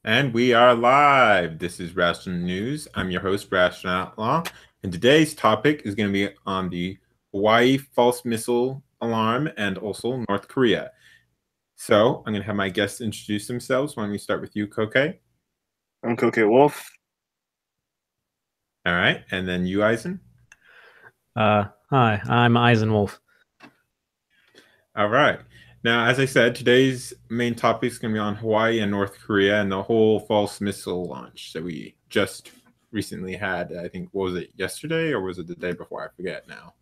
And we are live. This is Rational News. I'm your host, Rational Outlaw. And today's topic is going to be on the Hawaii false missile alarm and also North Korea. So I'm going to have my guests introduce themselves. Why don't we start with you, Koke? I'm Cookie Wolf. All right. And then you, Eisen. Hi, I'm Eisenwolf. All right. Now, as I said, today's main topic is going to be on Hawaii and North Korea and the whole false missile launch that we just recently had. I think, what was it, yesterday or was it the day before? I forget now.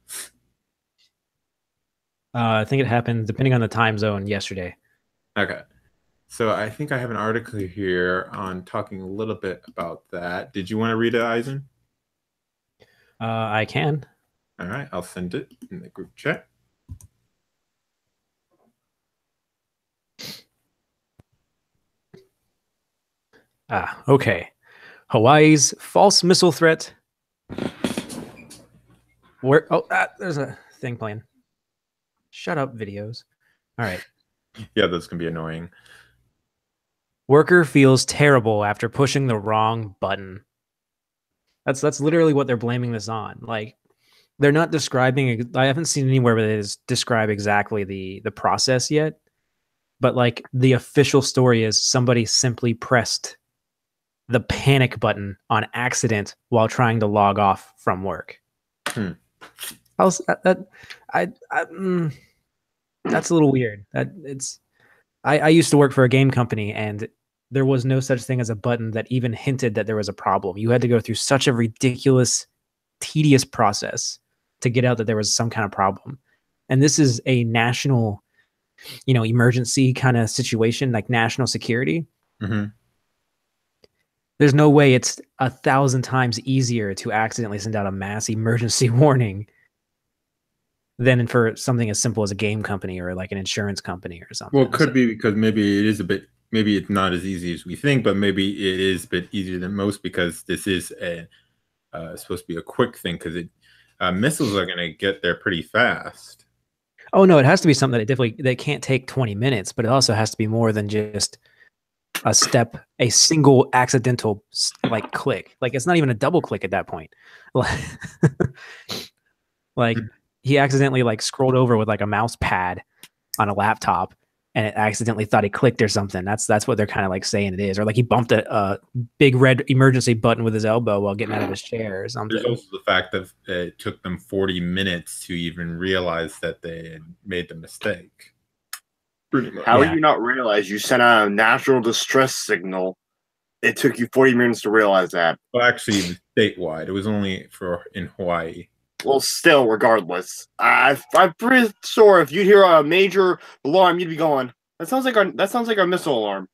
I think it happened, depending on the time zone, yesterday. Okay. So I think I have an article here on talking a little bit about that. Did you want to read it, Eisen? I can. All right, I'll send it in the group chat. Okay. Hawaii's false missile threat. There's a thing playing. Shut up, videos. All right. Yeah, that's going to be annoying. Worker feels terrible after pushing the wrong button. That's literally what they're blaming this on. Like, they're not describing. I haven't seen anywhere where they describe exactly the process yet. But like the official story is somebody simply pressed the panic button on accident while trying to log off from work. That's a little weird. I used to work for a game company, and there was no such thing as a button that even hinted that there was a problem. You had to go through such a ridiculous, tedious process to get out that there was some kind of problem. And this is a national, emergency kind of situation, like national security. Mm-hmm. There's no way it's 1,000 times easier to accidentally send out a mass emergency warning than for something as simple as a game company or like an insurance company or something. Well, it could be because maybe it is maybe it's not as easy as we think, but maybe it is a bit easier than most because this is supposed to be a quick thing because missiles are going to get there pretty fast. Oh no, it has to be something that can't take 20 minutes, but it also has to be more than just a single accidental like click. Like it's not even a double click at that point. Like he accidentally like scrolled over with like a mouse pad on a laptop and it accidentally thought he clicked or something. That's what they're kind of like saying it is. Or like he bumped a big red emergency button with his elbow while getting out of his chair or something. There's also the fact that it took them 40 minutes to even realize that they had made the mistake. How would you not realize you sent out a national distress signal? It took you 40 minutes to realize that. Well, actually, statewide. It was only in Hawaii. Well, still, regardless, I'm pretty sure if you'd hear a major alarm, you'd be going, "That sounds like our missile alarm."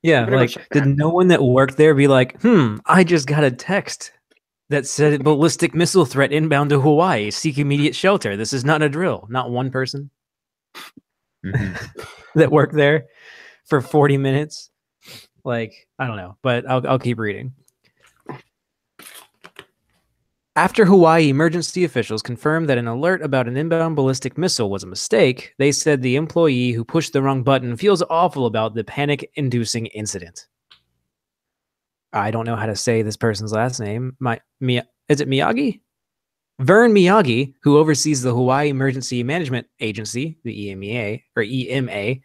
Yeah, like did no one that worked there be like, I just got a text that said ballistic missile threat inbound to Hawaii. Seek immediate shelter. This is not a drill. Not one person that worked there for 40 minutes. Like, I don't know, but I'll keep reading. After Hawaii emergency officials confirmed that an alert about an inbound ballistic missile was a mistake, they said the employee who pushed the wrong button feels awful about the panic-inducing incident. I don't know how to say this person's last name. Is it Miyagi? Vern Miyagi, who oversees the Hawaii Emergency Management Agency, the EMA,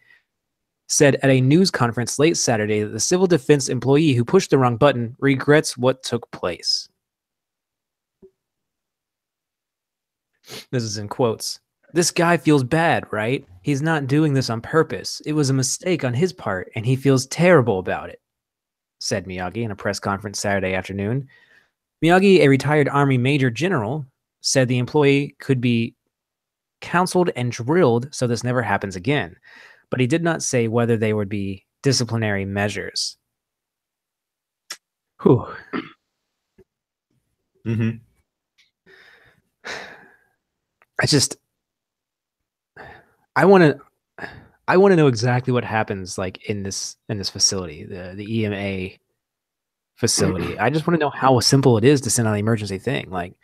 said at a news conference late Saturday that the civil defense employee who pushed the wrong button regrets what took place. This is in quotes. This guy feels bad, right? He's not doing this on purpose. It was a mistake on his part, and he feels terrible about it, said Miyagi in a press conference Saturday afternoon. Miyagi, a retired Army Major General, said the employee could be counseled and drilled so this never happens again, but he did not say whether they would be disciplinary measures. Whew. Mm-hmm. I want to know exactly what happens like in this facility, the EMA facility. I just want to know how simple it is to send out an emergency thing. Like,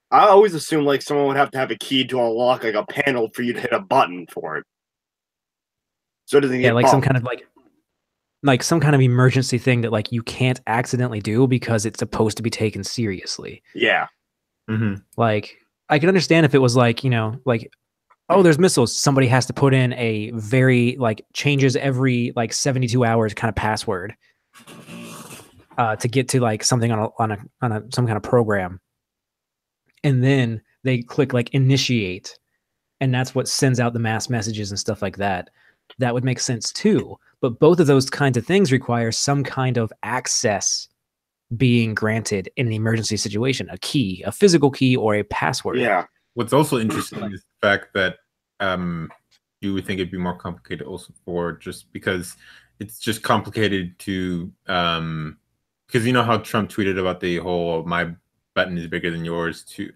I always assume like someone would have to have a key to unlock like a panel for you to hit a button for it. So it doesn't get like bumped. some kind of like like some kind of emergency thing that like you can't accidentally do because it's supposed to be taken seriously. Yeah. Like I can understand if it was like, you know, like, oh, there's missiles. Somebody has to put in a very like changes every like 72 hours kind of password to get to like something on a some kind of program. And then they click like initiate, and that's what sends out the mass messages and stuff like that. That would make sense too. But both of those kinds of things require some kind of access being granted in an emergency situation, a key, a physical key, or a password. Yeah. What's also interesting is the fact that you would think it'd be more complicated also for just because it's just complicated to because you know how Trump tweeted about the whole "my button is bigger than yours" to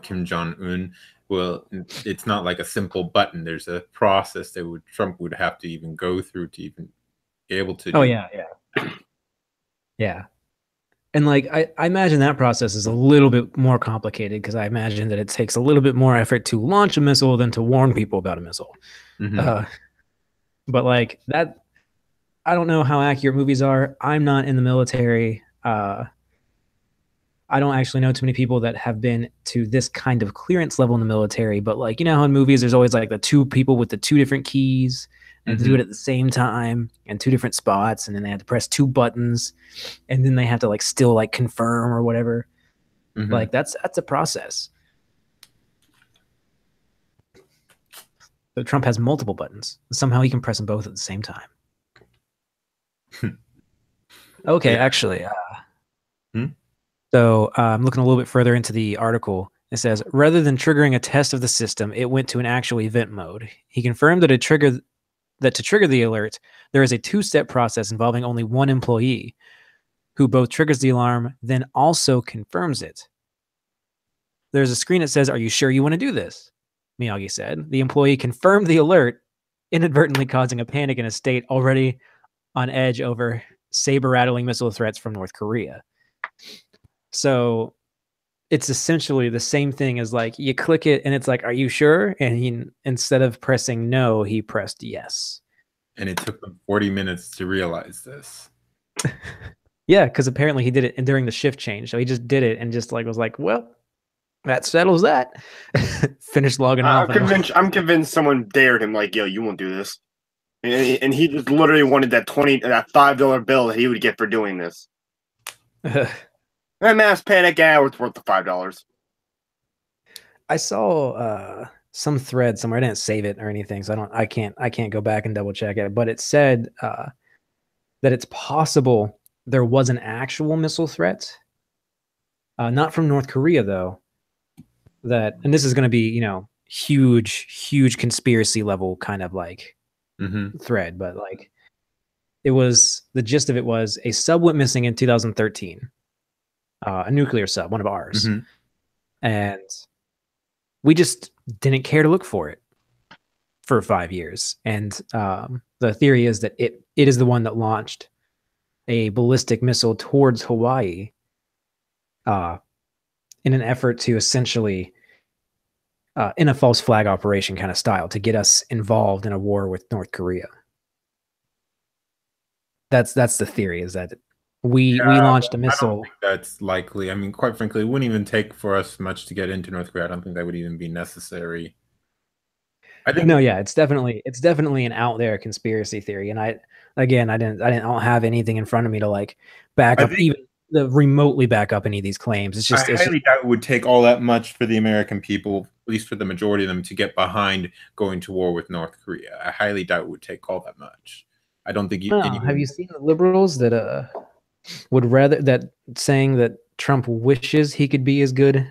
Kim Jong-un. Well, it's not like a simple button. There's a process that Trump would have to even go through to even be able to. Oh yeah, yeah, yeah. And like I imagine that process is a little bit more complicated because I imagine that it takes a little bit more effort to launch a missile than to warn people about a missile. But like that, I don't know how accurate movies are. I'm not in the military. I don't actually know too many people that have been to this kind of clearance level in the military. But like, you know how in movies there's always like the two people with the two different keys and to do it at the same time and two different spots, and then they have to press two buttons, and then they have to like still like confirm or whatever. Like that's a process. So Trump has multiple buttons. Somehow he can press them both at the same time. Okay, yeah. Actually, so I'm looking a little bit further into the article. It says, rather than triggering a test of the system, it went to an actual event mode. He confirmed that to trigger the alert, there is a two-step process involving only one employee who both triggers the alarm, then also confirms it. There's a screen that says, "Are you sure you want to do this?" Miyagi said. The employee confirmed the alert, inadvertently causing a panic in a state already on edge over saber-rattling missile threats from North Korea. So it's essentially the same thing as like you click it and it's like, "Are you sure?" And he, instead of pressing no, he pressed yes. And it took them 40 minutes to realize this. Yeah, because apparently he did it during the shift change. So he just did it and just like was like, "Well, that settles that." Finished logging off. I'm convinced someone dared him like, "Yo, you won't do this," and he just literally wanted that $5 bill that he would get for doing this. That mass panic hour was worth the $5. I saw some thread somewhere. I didn't save it or anything, so I can't go back and double check it. But it said that it's possible there was an actual missile threat, not from North Korea though. And this is going to be, you know, huge conspiracy level kind of like thread, but like the gist of it was a sub went missing in 2013. A nuclear sub, one of ours. And we just didn't care to look for it for 5 years. And the theory is that it is the one that launched a ballistic missile towards Hawaii in an effort to essentially, in a false flag operation kind of style, to get us involved in a war with North Korea. That's the theory, is that we launched a missile. I don't think that's likely. I mean, quite frankly, it wouldn't even take for us much to get into North Korea. I don't think that would even be necessary. I think it's definitely an out there conspiracy theory. And I don't have anything in front of me to like back up even remotely back up any of these claims. I highly doubt it would take all that much for the American people, at least for the majority of them, to get behind going to war with North Korea. I highly doubt it would take all that much. I don't think have you seen the liberals that would rather saying that Trump wishes he could be as good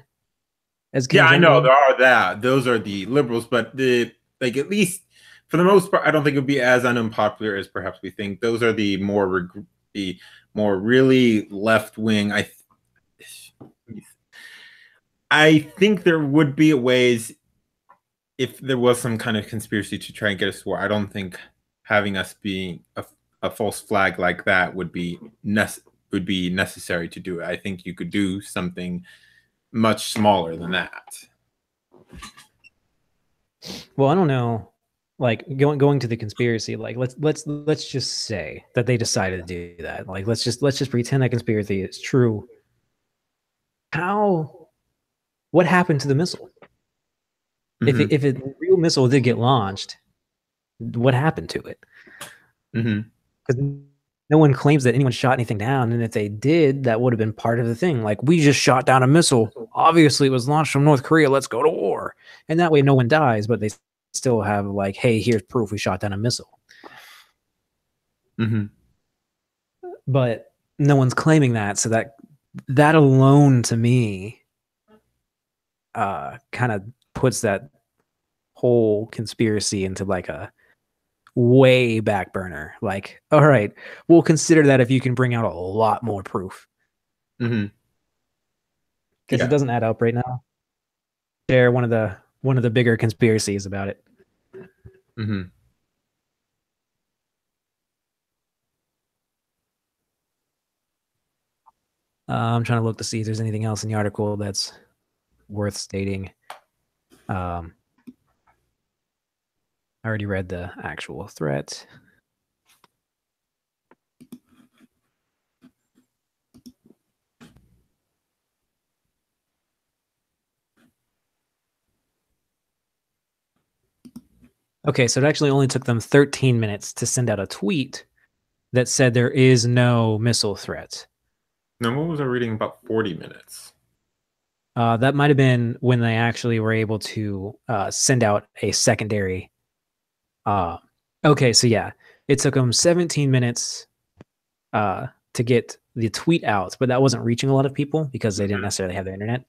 as Kim Jong-un? I know those are the liberals, but at least for the most part, I don't think it would be as unpopular as perhaps we think. Those are the more really left wing. I think there would be ways if there was some kind of conspiracy to try and get us to war. I don't think having us being a false flag like that would be necessary to do it. I think you could do something much smaller than that. Well, I don't know. like going to the conspiracy, like let's just say that they decided to do that. Like let's just pretend that conspiracy is true. What happened to the missile? Mhm. If a real missile did get launched, what happened to it? Mhm. Because no one claims that anyone shot anything down, and if they did, that would have been part of the thing. Like, we just shot down a missile. Obviously, it was launched from North Korea. Let's go to war, and that way, no one dies. But they still have like, hey, here's proof we shot down a missile. Mhm. But no one's claiming that, so that alone to me, kind of puts that whole conspiracy into like a way back burner. Like, all right, we'll consider that if you can bring out a lot more proof, Mhm. because it Yeah. doesn't add up right now. They're one of the bigger conspiracies about it. Mhm. I'm trying to look to see if there's anything else in the article that's worth stating. I already read the actual threat. Okay, so it actually only took them 13 minutes to send out a tweet that said there is no missile threat. Now, what was I reading about 40 minutes? That might have been when they actually were able to send out a secondary. Okay, so yeah, it took them 17 minutes to get the tweet out, but that wasn't reaching a lot of people because they didn't necessarily have the internet.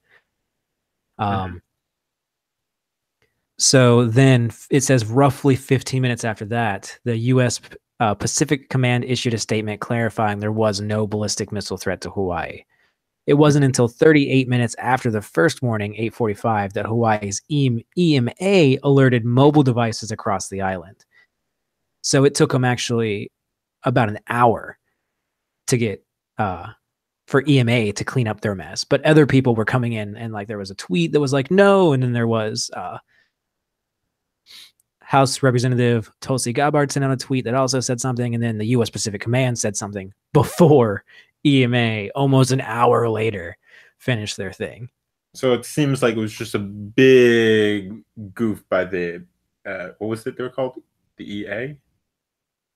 So then it says roughly 15 minutes after that, the U.S. Pacific Command issued a statement clarifying there was no ballistic missile threat to Hawaii. It wasn't until 38 minutes after the first warning, 8:45, that Hawaii's EMA alerted mobile devices across the island. So it took them actually about an hour to get for EMA to clean up their mess. But other people were coming in, and like there was a tweet that was like no, and then there was House Representative Tulsi Gabbard sent out a tweet that also said something, and then the U.S. Pacific Command said something before EMA, almost an hour later, finished their thing. So it seems like it was just a big goof by the what was it they were called? The EA?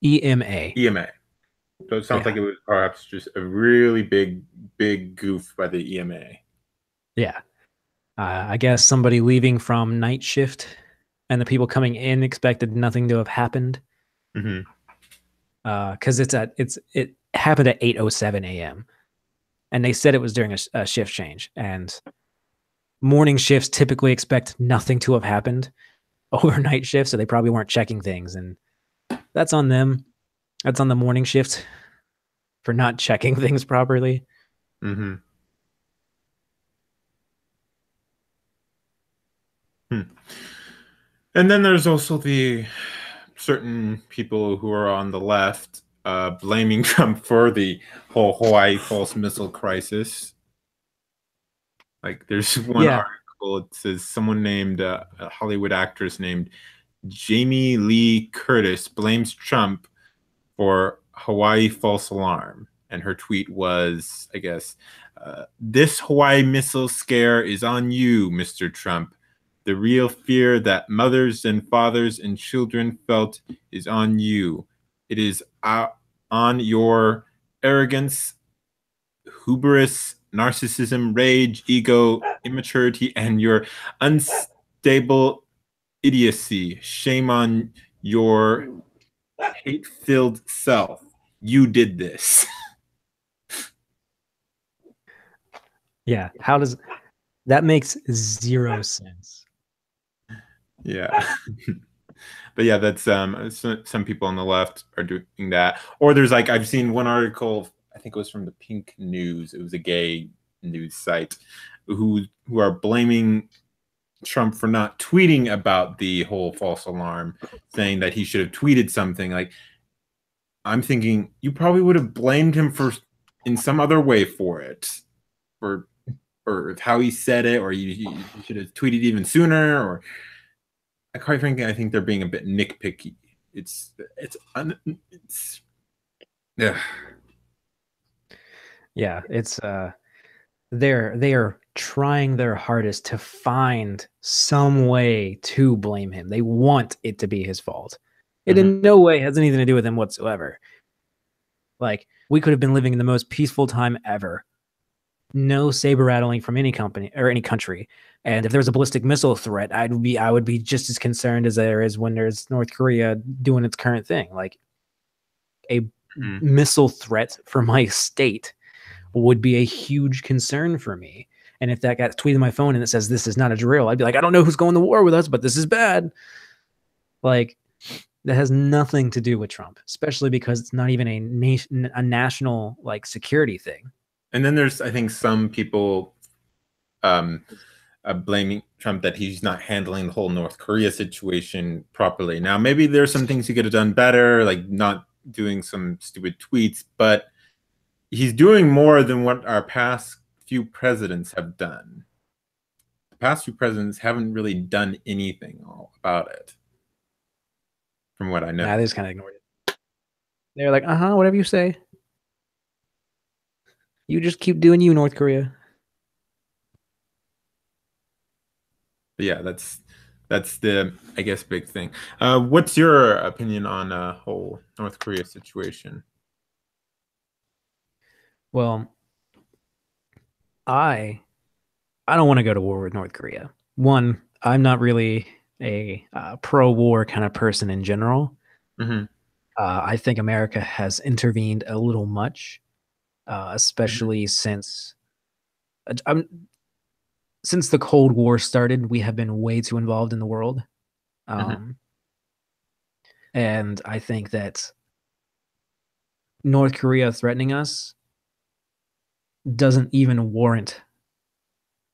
EMA. EMA. So it sounds like it was perhaps just a really big goof by the EMA. Yeah. I guess somebody leaving from night shift and the people coming in expected nothing to have happened. Mhm. Because it happened at 8:07 a.m. and they said it was during a shift change. And morning shifts typically expect nothing to have happened overnight shift, so they probably weren't checking things, and that's on them. That's on the morning shift for not checking things properly. Mhm. And then there's also the certain people who are on the left blaming Trump for the whole Hawaii false missile crisis. Like, there's one article. It says someone named a Hollywood actress named Jamie Lee Curtis blames Trump for Hawaii false alarm, and her tweet was, I guess, "This Hawaii missile scare is on you, Mr. Trump. The real fear that mothers and fathers and children felt is on you. It is on your arrogance, hubris, narcissism, rage, ego, immaturity, and your unstable idiocy. Shame on your hate-filled self. You did this." Yeah. How does that makes zero sense? Yeah. But yeah, that's some people on the left are doing that. Or there's like, I've seen one article, I think it was from the Pink News. It was a gay news site who are blaming Trump for not tweeting about the whole false alarm, saying that he should have tweeted something. Like, I'm thinking you probably would have blamed him for in some other way for it, or how he said it, or you should have tweeted even sooner, or quite frankly, I think they're being a bit nitpicky. It's yeah. Yeah, it's they are trying their hardest to find some way to blame him. They want it to be his fault. It in no way has anything to do with him whatsoever. Like, we could have been living in the most peaceful time ever. No saber rattling from any company or any country. And if there was a ballistic missile threat, I would be just as concerned as there is when there's North Korea doing its current thing. Like, a missile threat for my state would be a huge concern for me. And if that got tweeted on my phone and it says this is not a drill, I'd be like, I don't know who's going to war with us, but this is bad. Like, that has nothing to do with Trump, especially because it's not even a national like security thing. And then there's, I think, some people blaming Trump that he's not handling the whole North Korea situation properly. Now, maybe there's some things he could have done better, like not doing some stupid tweets, but he's doing more than what our past few presidents have done. The past few presidents haven't really done anything about it, from what I know. Nah, they just kind of ignored it. They're like, whatever you say. You just keep doing you, North Korea. But yeah, that's the, I guess, big thing. What's your opinion on the whole North Korea situation? Well, I don't want to go to war with North Korea. One, I'm not really a pro-war kind of person in general. I think America has intervened a little much, especially since the Cold War started. We have been way too involved in the world, and I think that North Korea threatening us doesn't even warrant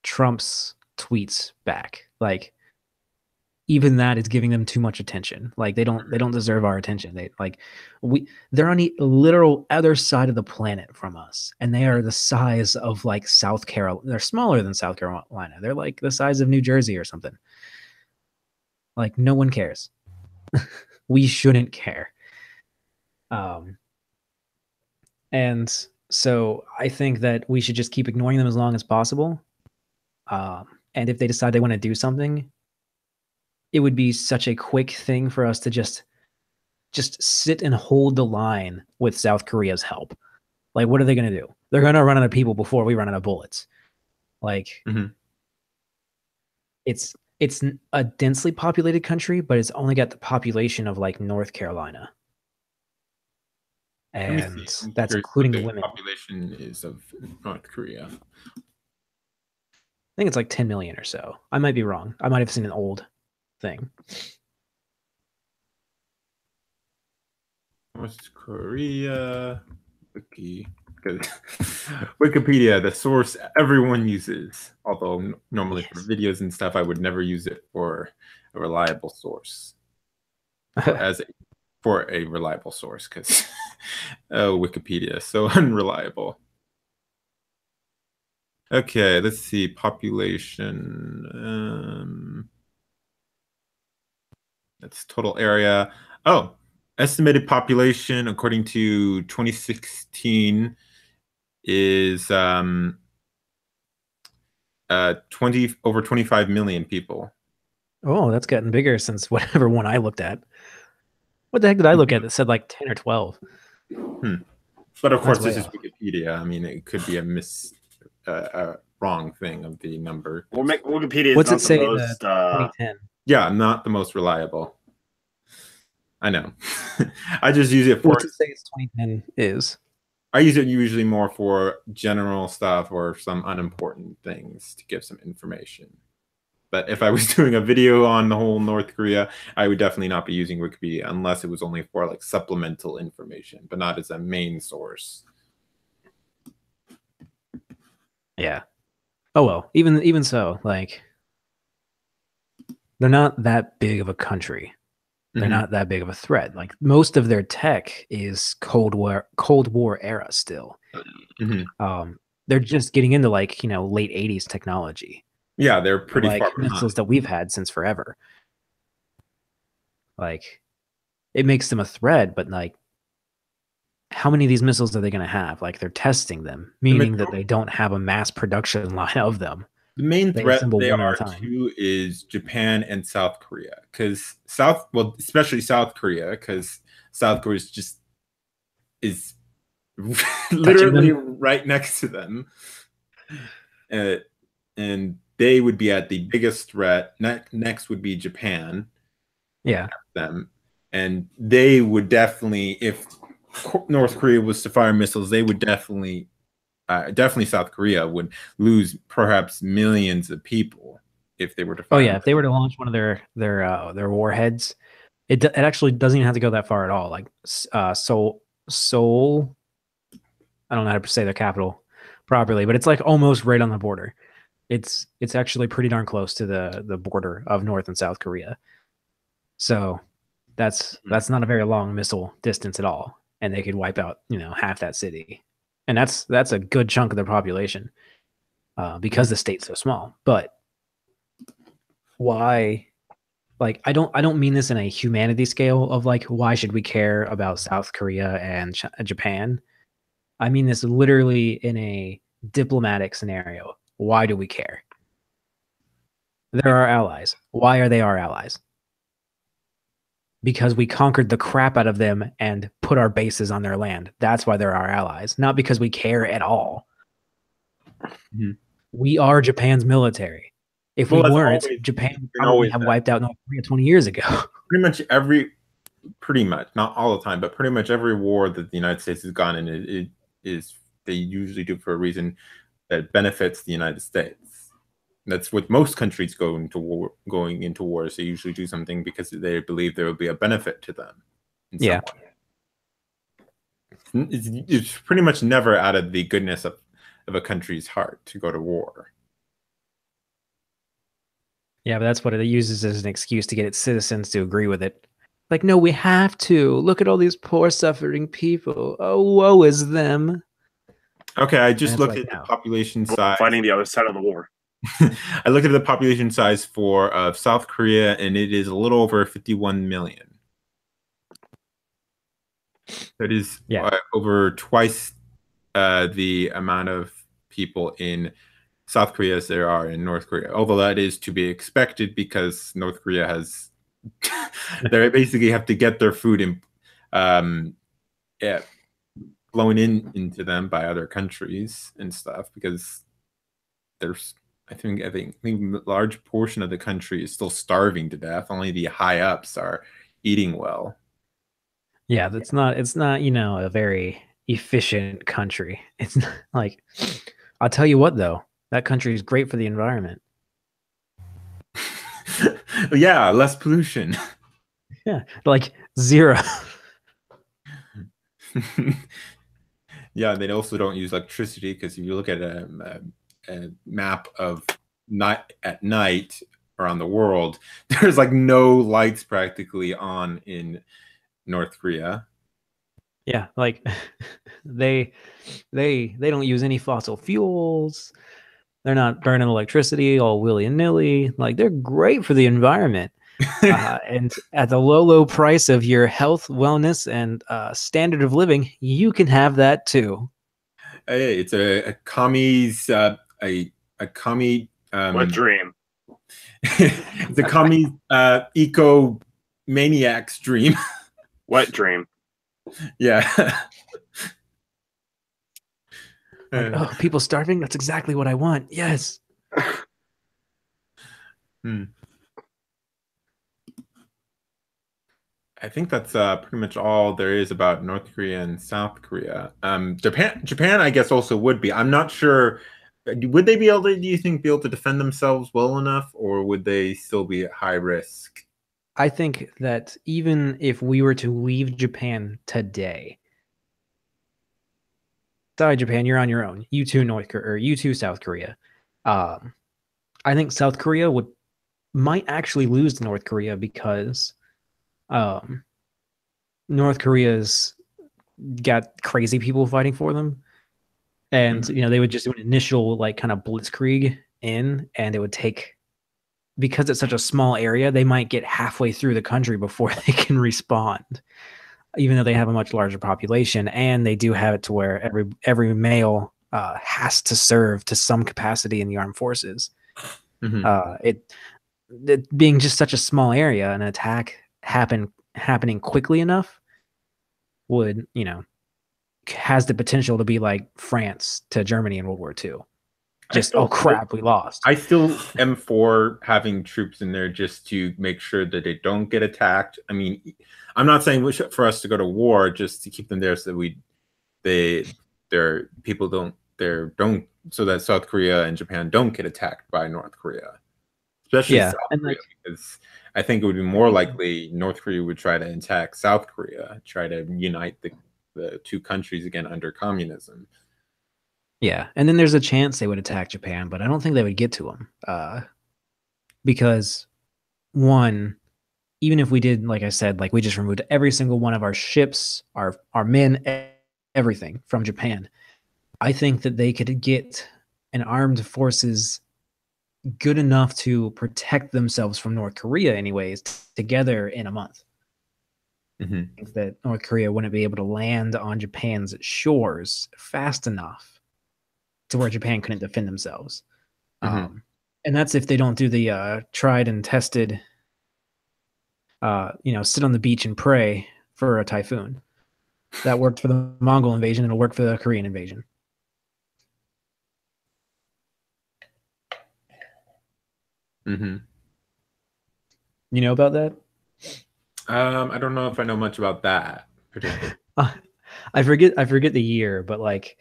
Trump's tweets back. Like, even that is giving them too much attention. Like, they don't deserve our attention. They're on the literal other side of the planet from us, and they are the size of like South Carolina. They're smaller than South Carolina. They're like the size of New Jersey or something. Like, no one cares. We shouldn't care. And so I think that we should just keep ignoring them as long as possible. And if they decide they want to do something, it would be such a quick thing for us to just sit and hold the line with South Korea's help. Like, what are they going to do? They're going to run out of people before we run out of bullets. Like, it's a densely populated country, but it's only got the population of like North Carolina. And that's including the women. Population is of North Korea. I think it's like 10 million or so. I might be wrong. I might have seen an old thing. North Korea Wikipedia, the source everyone uses. Although normally for videos and stuff, I would never use it for a reliable source. For a reliable source, because Wikipedia is so unreliable. Okay, let's see. Population. That's total area. Oh, estimated population according to 2016 is over 25 million people. Oh, that's gotten bigger since whatever one I looked at. What the heck did I look at that said like 10 or 12? But of course, this is Wikipedia. I mean, it could be a wrong thing of the number. Well, Wikipedia is What's not it say? the most, 2010. Yeah, not the most reliable. I know. I just use it for. What's it say? It's 2010 is. I use it usually more for general stuff or some unimportant things to give some information. But if I was doing a video on the whole North Korea, I would definitely not be using Wikipedia unless it was only for like supplemental information, but not as a main source. Yeah. Oh well, even so, like, they're not that big of a country. They're not that big of a threat. Like, most of their tech is Cold War era still. They're just getting into like, late 80s technology. Yeah, they're pretty like far missiles that we've had since forever. Like, it makes them a threat, but like, how many of these missiles are they going to have? Like, they're testing them, meaning that they don't have a mass production line of them. The main They threat assemble they one at a are time. to is Japan and South Korea, because especially South Korea, because South Korea is literally right next to them, and they would be at the biggest threat. Next would be Japan. Yeah. Them, and they would definitely, if North Korea was to fire missiles, they would definitely South Korea would lose perhaps millions of people if they were to fire. Oh yeah, if they were to launch one of their warheads, it actually doesn't even have to go that far at all. Like Seoul, I don't know how to say their capital properly, but it's like almost right on the border. It's actually pretty darn close to the border of North and South Korea. So that's not a very long missile distance at all, and they could wipe out half that city, and that's a good chunk of their population because the state's so small. But why? Like, I don't mean this in a humanity scale of like, why should we care about South Korea and Japan? I mean this literally in a diplomatic scenario. Why do we care? They're our allies. Why are they our allies? Because we conquered the crap out of them and put our bases on their land. That's why they're our allies, not because we care at all. Mm-hmm. We are Japan's military. If we weren't, Japan would probably have wiped out North Korea 20 years ago. Pretty much, not all the time, but pretty much every war that the United States has gone in, they usually do for a reason that benefits the United States. That's what most countries going into wars. They usually do something because they believe there will be a benefit to them. Yeah. It's pretty much never out of the goodness of a country's heart to go to war. Yeah, but that's what it uses as an excuse to get its citizens to agree with it. Like, no, we have to. Look at all these poor, suffering people. Oh, woe is them. Okay, I just looked at the population size. Fighting the other side of the war. I looked at the population size for South Korea, and it is a little over 51 million. That is over twice the amount of people in South Korea as there are in North Korea. Although that is to be expected because North Korea has they basically have to get their food blown into them by other countries and stuff, because there's I think a large portion of the country is still starving to death. Only the high ups are eating well. Yeah, it's not a very efficient country. It's not like, I'll tell you what though, that country is great for the environment. Yeah, less pollution. Yeah, like zero. Yeah, they also don't use electricity, because if you look at a map of at night around the world, there's like no lights practically on in North Korea. Yeah, like they don't use any fossil fuels. They're not burning electricity all willy-nilly. Like, they're great for the environment. And at the low price of your health, wellness, and standard of living, you can have that too. Hey, it's a commie's a commie. What dream? It's a commie eco maniac's dream. What dream? Yeah. Like, oh, people starving? That's exactly what I want. Yes. I think that's pretty much all there is about North Korea and South Korea. Japan, I guess, also would be. I'm not sure. Would they be able to, do you think, be able to defend themselves well enough, or would they still be at high risk? I think that even if we were to leave Japan today, sorry, Japan, you're on your own. You too, you too, South Korea. I think South Korea might actually lose to North Korea because North Korea's got crazy people fighting for them, and they would just do an initial kind of blitzkrieg in, and it would take because it's such a small area, they might get halfway through the country before they can respond, even though they have a much larger population, and they do have it to where every male has to serve to some capacity in the armed forces. It being just such a small area, an attack happening quickly enough would, has the potential to be like France to Germany in World War II. Just, oh crap, we lost. I still am for having troops in there just to make sure that they don't get attacked. I mean, I'm not saying for us to go to war, just to keep them there so that so that South Korea and Japan don't get attacked by North Korea, especially South Korea, because I think it would be more likely North Korea would try to attack South Korea, try to unite the two countries again under communism. Yeah, and then there's a chance they would attack Japan, but I don't think they would get to them. Because, one, even if we did, like I said, like we just removed every single one of our ships, our men, everything from Japan, I think that they could get an armed forces good enough to protect themselves from North Korea anyways, together in a month. I think that North Korea wouldn't be able to land on Japan's shores fast enough to where Japan couldn't defend themselves. And that's if they don't do the tried and tested, sit on the beach and pray for a typhoon. That worked for the Mongol invasion. It'll work for the Korean invasion. You know about that? I don't know if I know much about that particularly. I forget the year, but like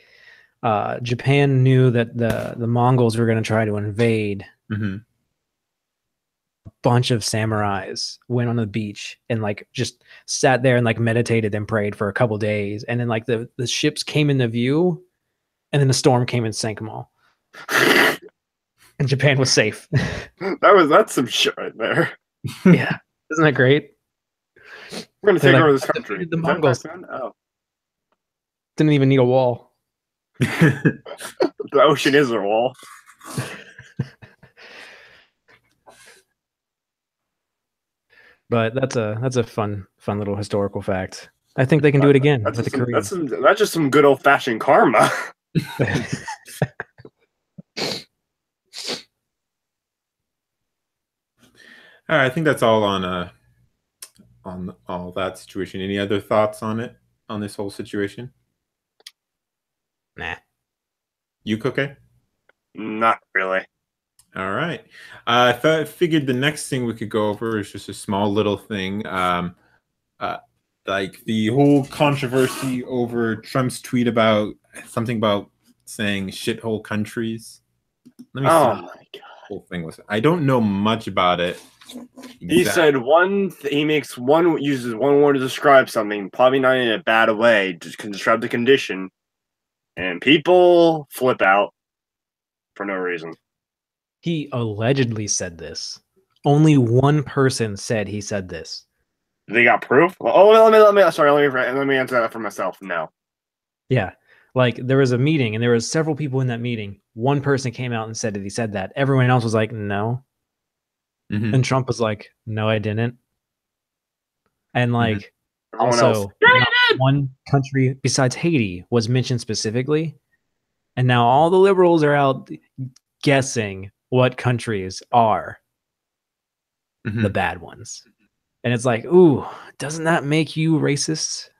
Japan knew that the Mongols were going to try to invade. A bunch of samurais went on the beach and like just sat there and like meditated and prayed for a couple days, and then like the ships came into view, and then the storm came and sank them all. And Japan was safe. That's some shit right there. Yeah, isn't that great? We're gonna take over this country. The Mongols didn't even need a wall. The ocean is their wall. But that's a fun little historical fact. I think they can do it again with the Koreans. That's just some good old fashioned karma. All right, I think that's all on all that situation. Any other thoughts on this whole situation? Nah. You okay? Not really. All right. I figured the next thing we could go over is just a small little thing, like the whole controversy over Trump's tweet about something about saying shithole countries. Let me see. Oh my god. The whole thing was. I don't know much about it. He said uses one word to describe something, probably not in a bad way, just can describe the condition, and people flip out for no reason. He allegedly said this. Only one person said he said this. They got proof? Let me answer that for myself. No. Yeah. Like there was a meeting and there was several people in that meeting. One person came out and said that he said that. Everyone else was like, no. And Trump was like, no, I didn't. And like also not one country besides Haiti was mentioned specifically. And now all the liberals are out guessing what countries are the bad ones. And it's like, ooh, doesn't that make you racist?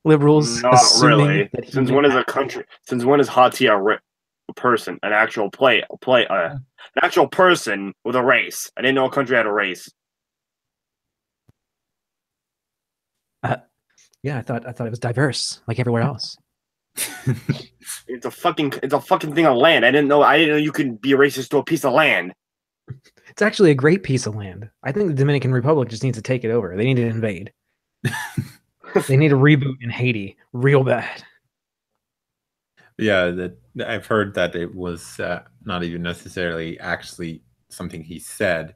Liberals? Not really. Since when is a country? Since when is Hati a person? An actual an actual person with a race? I didn't know a country had a race. Yeah, I thought it was diverse, like everywhere else. It's a fucking thing of land. I didn't know you could be racist to a piece of land. It's actually a great piece of land. I think the Dominican Republic just needs to take it over. They need to invade. They need a reboot in Haiti real bad. Yeah, I've heard that it was not even necessarily actually something he said.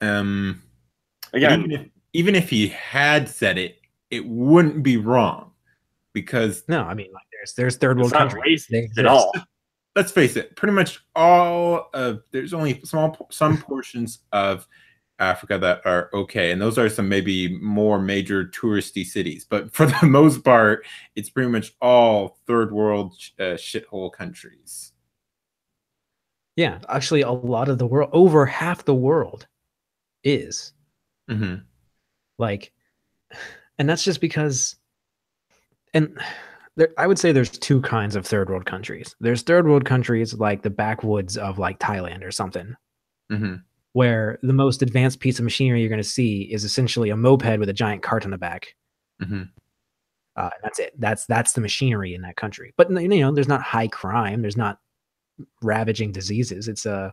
Again, even if he had said it, it wouldn't be wrong because no, I mean like there's third world countries at all. let's face it, pretty much all of there's only some portions of Africa that are okay, and those are some maybe more major touristy cities. But for the most part, it's pretty much all third world shithole countries. Yeah, actually, a lot of the world, over half the world, is like, and that's just because, and I would say there's two kinds of third world countries. There's third world countries like the backwoods of like Thailand or something, where the most advanced piece of machinery you're going to see is essentially a moped with a giant cart on the back. That's it. That's the machinery in that country. But there's not high crime. There's not ravaging diseases. It's a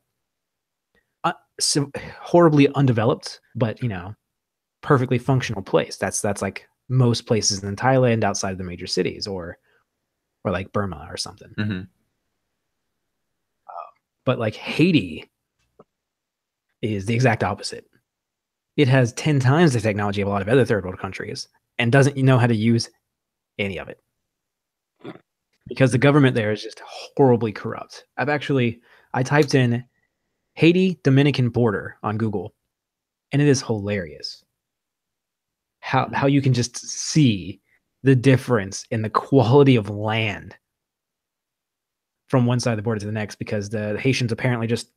horribly undeveloped, but perfectly functional place. That's like most places in Thailand outside of the major cities, or like Burma or something. But like Haiti is the exact opposite. It has 10 times the technology of a lot of other third world countries and doesn't know how to use any of it, because the government there is just horribly corrupt. I typed in Haiti Dominican border on Google, and it is hilarious how you can just see the difference in the quality of land from one side of the border to the next, because the Haitians apparently just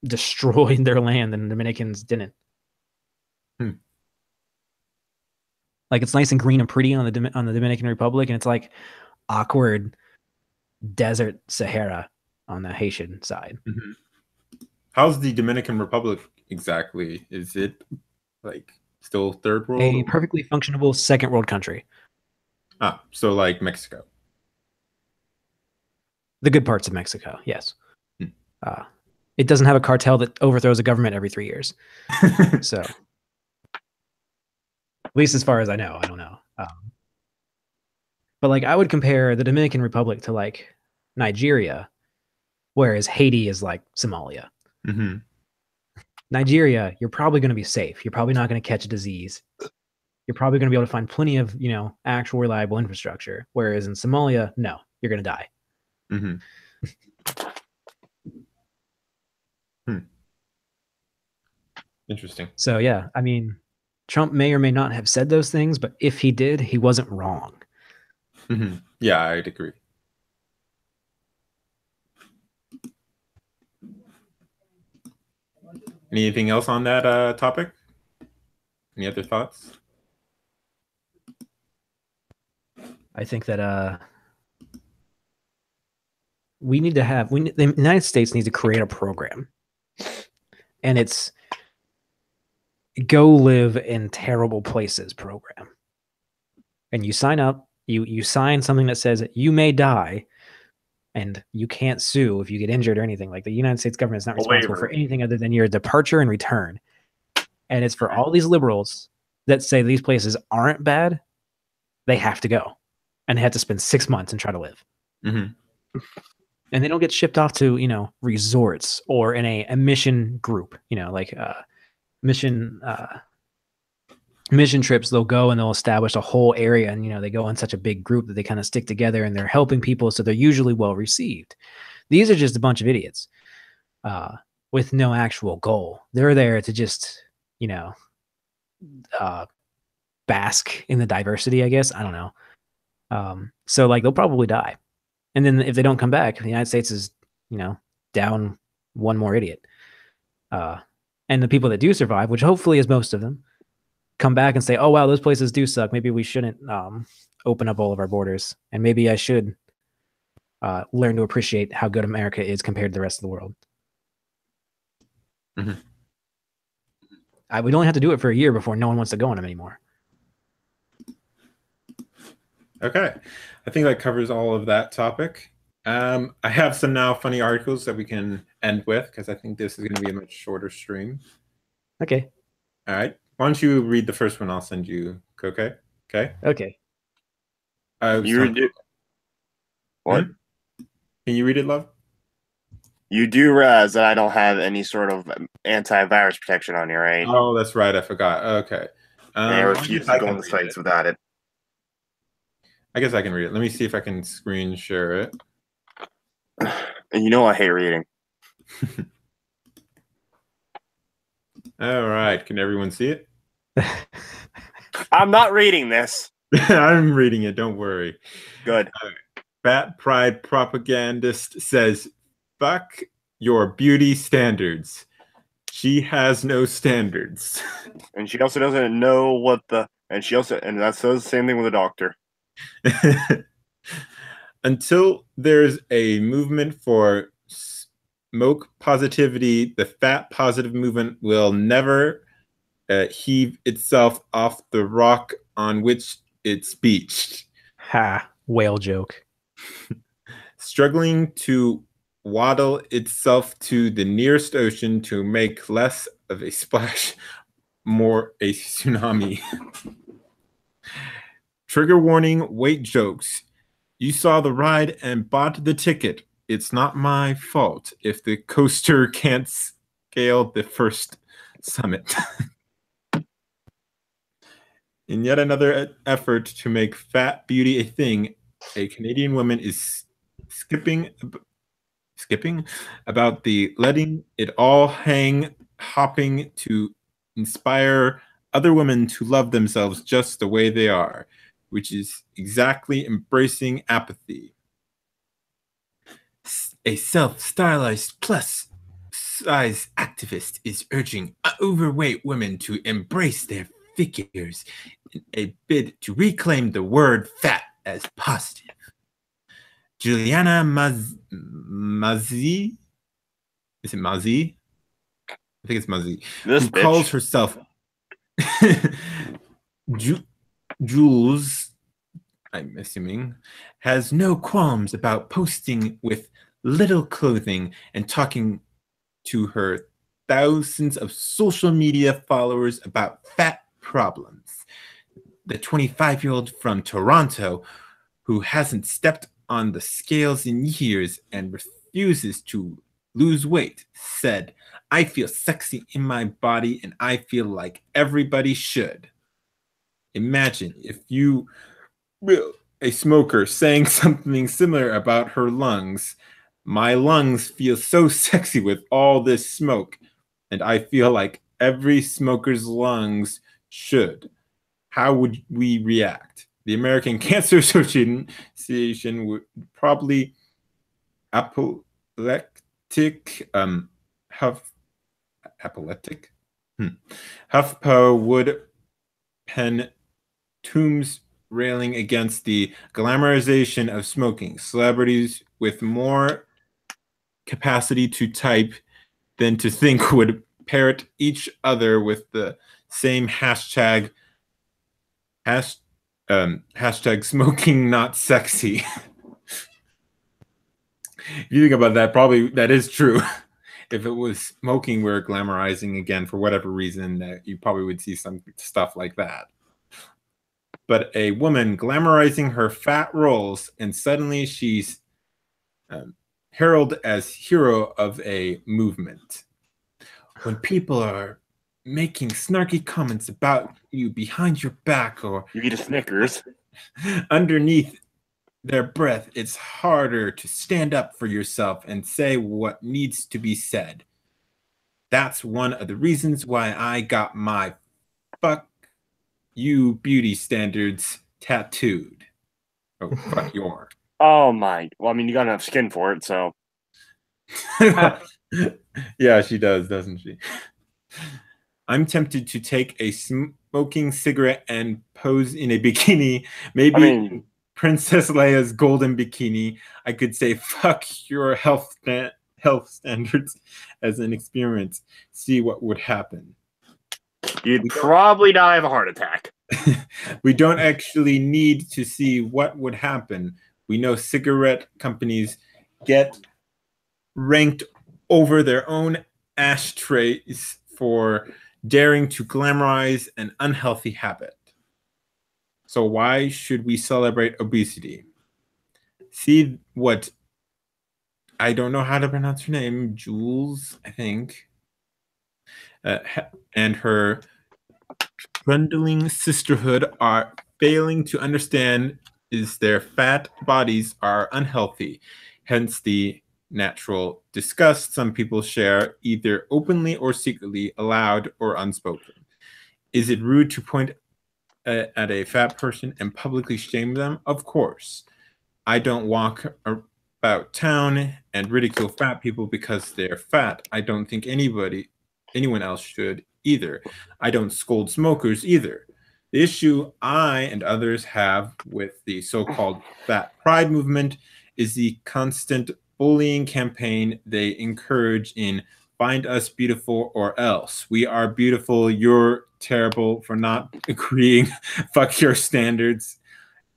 destroyed their land and the Dominicans didn't. Like, it's nice and green and pretty on the Dominican Republic, and it's like awkward desert Sahara on the Haitian side. How's the Dominican Republic exactly? Is it like still third world? A perfectly functionable second world country. So like Mexico. The good parts of Mexico, yes. It doesn't have a cartel that overthrows a government every 3 years. So, at least as far as I know, I don't know. But like, I would compare the Dominican Republic to like Nigeria, whereas Haiti is like Somalia. Nigeria, you're probably going to be safe. You're probably not going to catch a disease. You're probably going to be able to find plenty of, actual reliable infrastructure. Whereas in Somalia, no, you're going to die. Interesting. So yeah, I mean, Trump may or may not have said those things, but if he did, he wasn't wrong. Yeah, I'd agree. Anything else on that topic? Any other thoughts? I think that the United States needs to create a program, and it's Go Live in Terrible Places program. And you sign up, you sign something that says you may die and you can't sue if you get injured or anything. Like, the United States government is not responsible for anything other than your departure and return. And it's for all these liberals that say these places aren't bad. They have to go, and they have to spend 6 months and try to live. And they don't get shipped off to, resorts or in a mission group, like mission trips. They'll go and they'll establish a whole area, and they go in such a big group that they kind of stick together, and they're helping people, so they're usually well received. These are just a bunch of idiots with no actual goal. They're there to just bask in the diversity, I guess. I don't know. So like, they'll probably die, and then if they don't come back, the United States is down one more idiot. And the people that do survive, which hopefully is most of them, come back and say, oh, wow, those places do suck. Maybe we shouldn't open up all of our borders. And maybe I should learn to appreciate how good America is compared to the rest of the world. We'd only have to do it for a year before no one wants to go on them anymore. Okay. I think that covers all of that topic. I have some now funny articles that we can end with, because I think this is going to be a much shorter stream. Okay. All right. Why don't you read the first one? I'll send you. Okay. Okay. You read it. What? Can you read it, love? You do realize that I don't have any sort of antivirus protection on you, right? Oh, that's right. I forgot. Okay. I refuse to go on the sites without it. I guess I can read it. Let me see if I can screen share it. And you know I hate reading. All right, can everyone see it? I'm not reading this. I'm reading it, don't worry. Good. Fat pride propagandist says, fuck your beauty standards. She has no standards. And she also doesn't know what the... And that's the same thing with the doctor. Until there's a movement for smoke positivity, the fat positive movement will never heave itself off the rock on which it's beached. Ha, whale joke. Struggling to waddle itself to the nearest ocean to make less of a splash, more a tsunami. Trigger warning, weight jokes. You saw the ride and bought the ticket. It's not my fault if the coaster can't scale the first summit. In yet another effort to make fat beauty a thing, a Canadian woman is skipping about the letting it all hang, hopping to inspire other women to love themselves just the way they are, which is exactly embracing apathy. A self-stylized plus size activist is urging overweight women to embrace their figures in a bid to reclaim the word fat as positive. Juliana Mazie? Is it Mazie? I think it's Mazie. Who calls herself Jules, I'm assuming, has no qualms about posting with little clothing and talking to her thousands of social media followers about fat problems. The 25-year-old from Toronto, who hasn't stepped on the scales in years and refuses to lose weight, said, I feel sexy in my body and I feel like everybody should. Imagine if you were a smoker saying something similar about her lungs. My lungs feel so sexy with all this smoke, and I feel like every smoker's lungs should. How would we react? The American Cancer Association would probably apoplectic, HuffPo would pen tombs railing against the glamorization of smoking. Celebrities with more capacity to type than to think would parrot each other with the same hashtag smoking not sexy. If you think about that, probably that is true. If it was smoking we're glamorizing again for whatever reason, you probably would see some stuff like that. But a woman glamorizing her fat rolls, and suddenly she's heralded as hero of a movement. When people are making snarky comments about you behind your back or you eat a Snickers underneath their breath, it's harder to stand up for yourself and say what needs to be said. That's one of the reasons why I got my fuck you beauty standards tattooed. Oh, fuck your. Oh my. Well, I mean, you got enough skin for it, so. Yeah, she does, doesn't she? I'm tempted to take a smoking cigarette and pose in a bikini. Maybe Princess Leia's golden bikini. I could say, fuck your health standards as an experience. See what would happen. You'd probably die of a heart attack. We don't actually need to see what would happen. We know cigarette companies get ranked over their own ashtrays for daring to glamorize an unhealthy habit. So why should we celebrate obesity? See what, I don't know how to pronounce her name, Jules, I think, and her trundling sisterhood are failing to understand is their fat bodies are unhealthy. Hence the natural disgust some people share, either openly or secretly, aloud or unspoken. Is it rude to point at a fat person and publicly shame them? Of course. I don't walk about town and ridicule fat people because they're fat. I don't think anyone else should either. I don't scold smokers either. The issue I and others have with the so-called fat pride movement is the constant bullying campaign they encourage in "Find us beautiful or else. We are beautiful. You're terrible for not agreeing. Fuck your standards."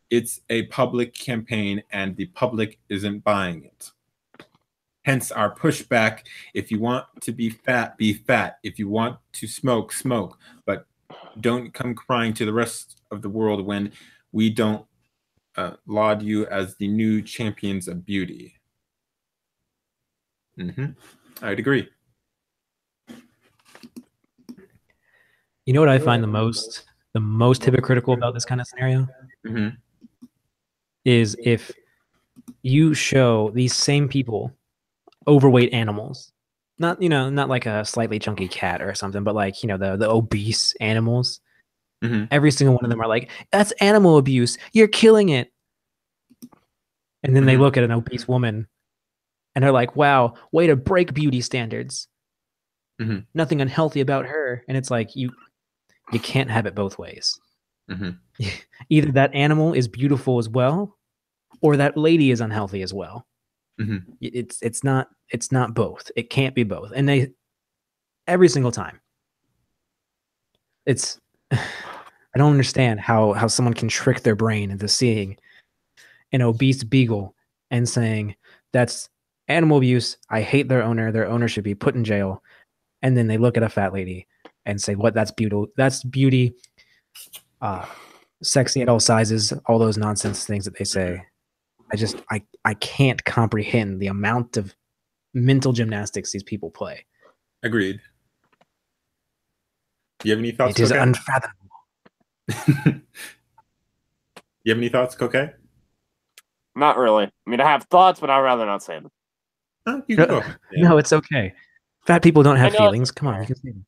It's a public campaign and the public isn't buying it. Hence our pushback. If you want to be fat, be fat. If you want to smoke, smoke. But don't come crying to the rest of the world when we don't laud you as the new champions of beauty. I'd agree. You know what I find the most hypocritical about this kind of scenario? Is if you show these same people overweight animals, not like a slightly chunky cat or something, but like, the obese animals. Every single one of them are like, that's animal abuse. You're killing it. And then they look at an obese woman and they're like, wow, way to break beauty standards. Nothing unhealthy about her. And it's like, you can't have it both ways. Either that animal is beautiful as well, or that lady is unhealthy as well. It's not both. It can't be both. And they, every single time, it's, I don't understand how someone can trick their brain into seeing an obese beagle and saying that's animal abuse. I hate their owner. Their owner should be put in jail. And then they look at a fat lady and say, what? That's beautiful. That's beauty. Sexy at all sizes, all those nonsense things that they say. I can't comprehend the amount of mental gymnastics these people play. Agreed. Do you have any thoughts? It is unfathomable. You have any thoughts, Coquet? Not really. I mean, I have thoughts, but I'd rather not say them. Oh, you can go. Yeah. No, it's okay. Fat people don't have feelings. Come on. You can say them.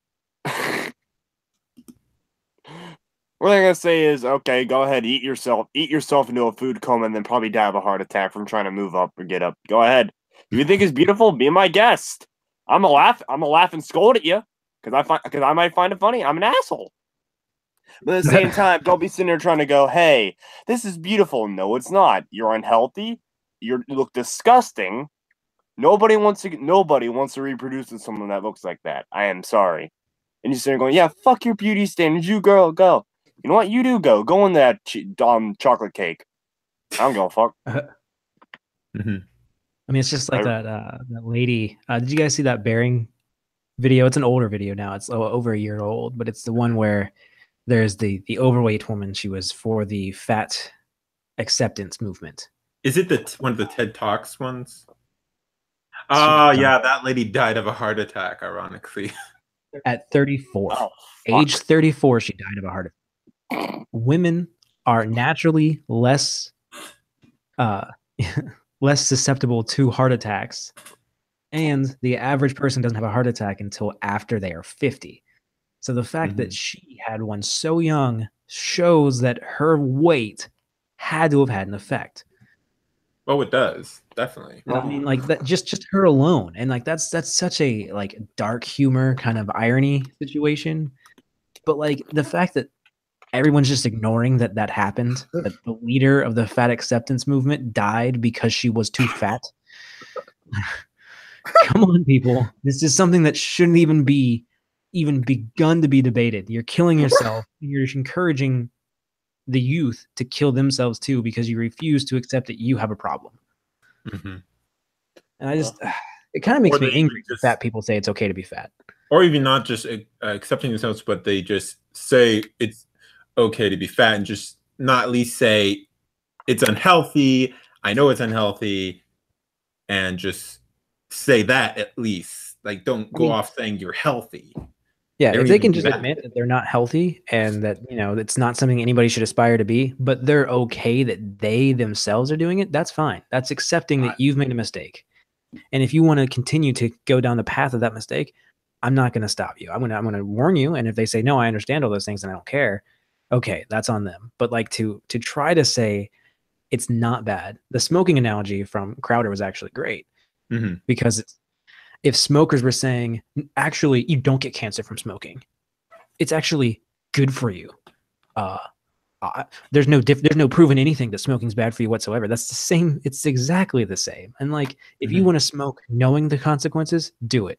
What I'm gonna say is, okay, go ahead, eat yourself into a food coma, and then probably die of a heart attack from trying to move up or get up. Go ahead. If you think it's beautiful, be my guest. I'm gonna laugh and scold at you because I might find it funny. I'm an asshole. But at the same time, don't be sitting there trying to go, hey, this is beautiful. No, it's not. You're unhealthy. You look disgusting. Nobody wants to reproduce with someone that looks like that. I am sorry. And you're sitting there going, yeah, fuck your beauty standards. You girl, go. You know what? You do go. Go in that chocolate cake. I don't give a fuck. I mean, it's just like that lady. Did you guys see that Bearing video? It's an older video now. It's over a year old, but it's the one where there's the overweight woman. She was for the fat acceptance movement. Is it one of the TED Talks ones? Oh, yeah, that lady died of a heart attack, ironically. At 34. Age 34, she died of a heart attack. Women are naturally less susceptible to heart attacks, and the average person doesn't have a heart attack until after they are 50. So the fact that she had one so young shows that her weight had to have had an effect. Oh, it does, definitely. I mean, like that, just her alone, and like that's such a like dark humor kind of irony situation. But like the fact that everyone's just ignoring that happened, that the leader of the fat acceptance movement died because she was too fat. Come on, people. This is something that shouldn't even begun to be debated. You're killing yourself. You're encouraging the youth to kill themselves too because you refuse to accept that you have a problem. And I just, it kind of makes me angry that fat people say it's okay to be fat. Or even not just accepting themselves, but they just say it's okay to be fat and just not at least say it's unhealthy. I know it's unhealthy, and just say that at least. Like, don't go off saying you're healthy. Yeah, if they can just admit that they're not healthy and that, it's not something anybody should aspire to be, but they're okay that they themselves are doing it, that's fine. That's accepting that you've made a mistake. And if you want to continue to go down the path of that mistake, I'm not going to stop you. I'm going to warn you. And if they say, no, I understand all those things and I don't care, okay, that's on them. But like to try to say it's not bad. The smoking analogy from Crowder was actually great because if smokers were saying, actually, you don't get cancer from smoking, it's actually good for you. There's no proven anything that smoking's bad for you whatsoever. That's the same. It's exactly the same. And like, if you want to smoke knowing the consequences, do it.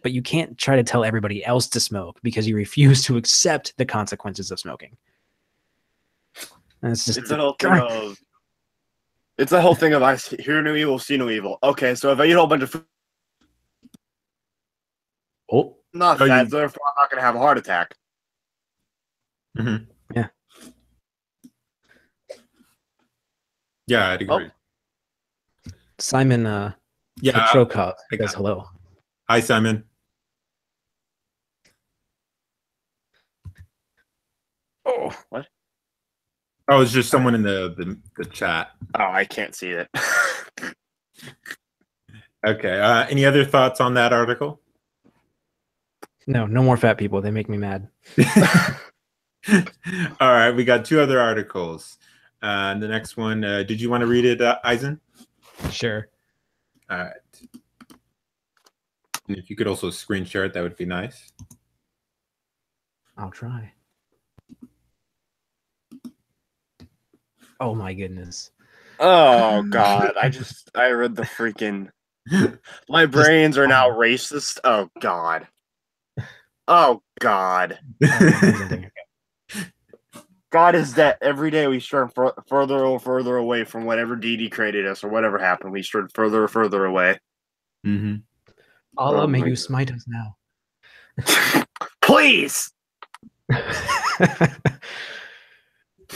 But you can't try to tell everybody else to smoke because you refuse to accept the consequences of smoking. And it's just it's the whole thing of I hear no evil, see no evil. Okay, so if I eat a whole bunch of food, not fat, therefore I'm not going to have a heart attack. Yeah. Yeah, I'd agree. Simon Petrokov says hello. Hi, Simon. Oh, what? Oh, it's just someone in the chat. Oh, I can't see it. Okay. Any other thoughts on that article? No more fat people. They make me mad. All right, we got 2 other articles. The next one, did you want to read it, Eisen? Sure. All right. And if you could also screen share it, that would be nice. I'll try. Oh my goodness. Oh God. I read the freaking librarians are now racist. Oh God. Oh God. God is that every day we stray further and further away from whatever deity created us or whatever happened. We strayed further and further away. Allah, may you smite us now. Please.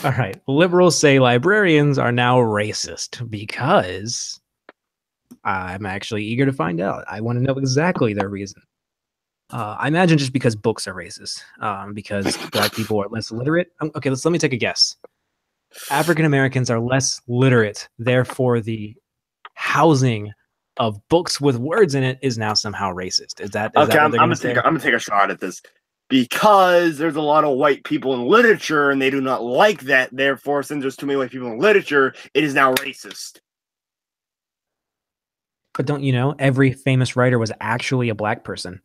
All right. Liberals say librarians are now racist because I'm actually eager to find out. I want to know exactly their reason. I imagine just because books are racist, because Black people are less literate. Okay, let me take a guess. African Americans are less literate, therefore the housing of books with words in it is now somehow racist. Is that okay? I'm gonna take a shot at this because there's a lot of white people in literature and they do not like that. Therefore, since there's too many white people in literature, it is now racist. But don't you know every famous writer was actually a Black person?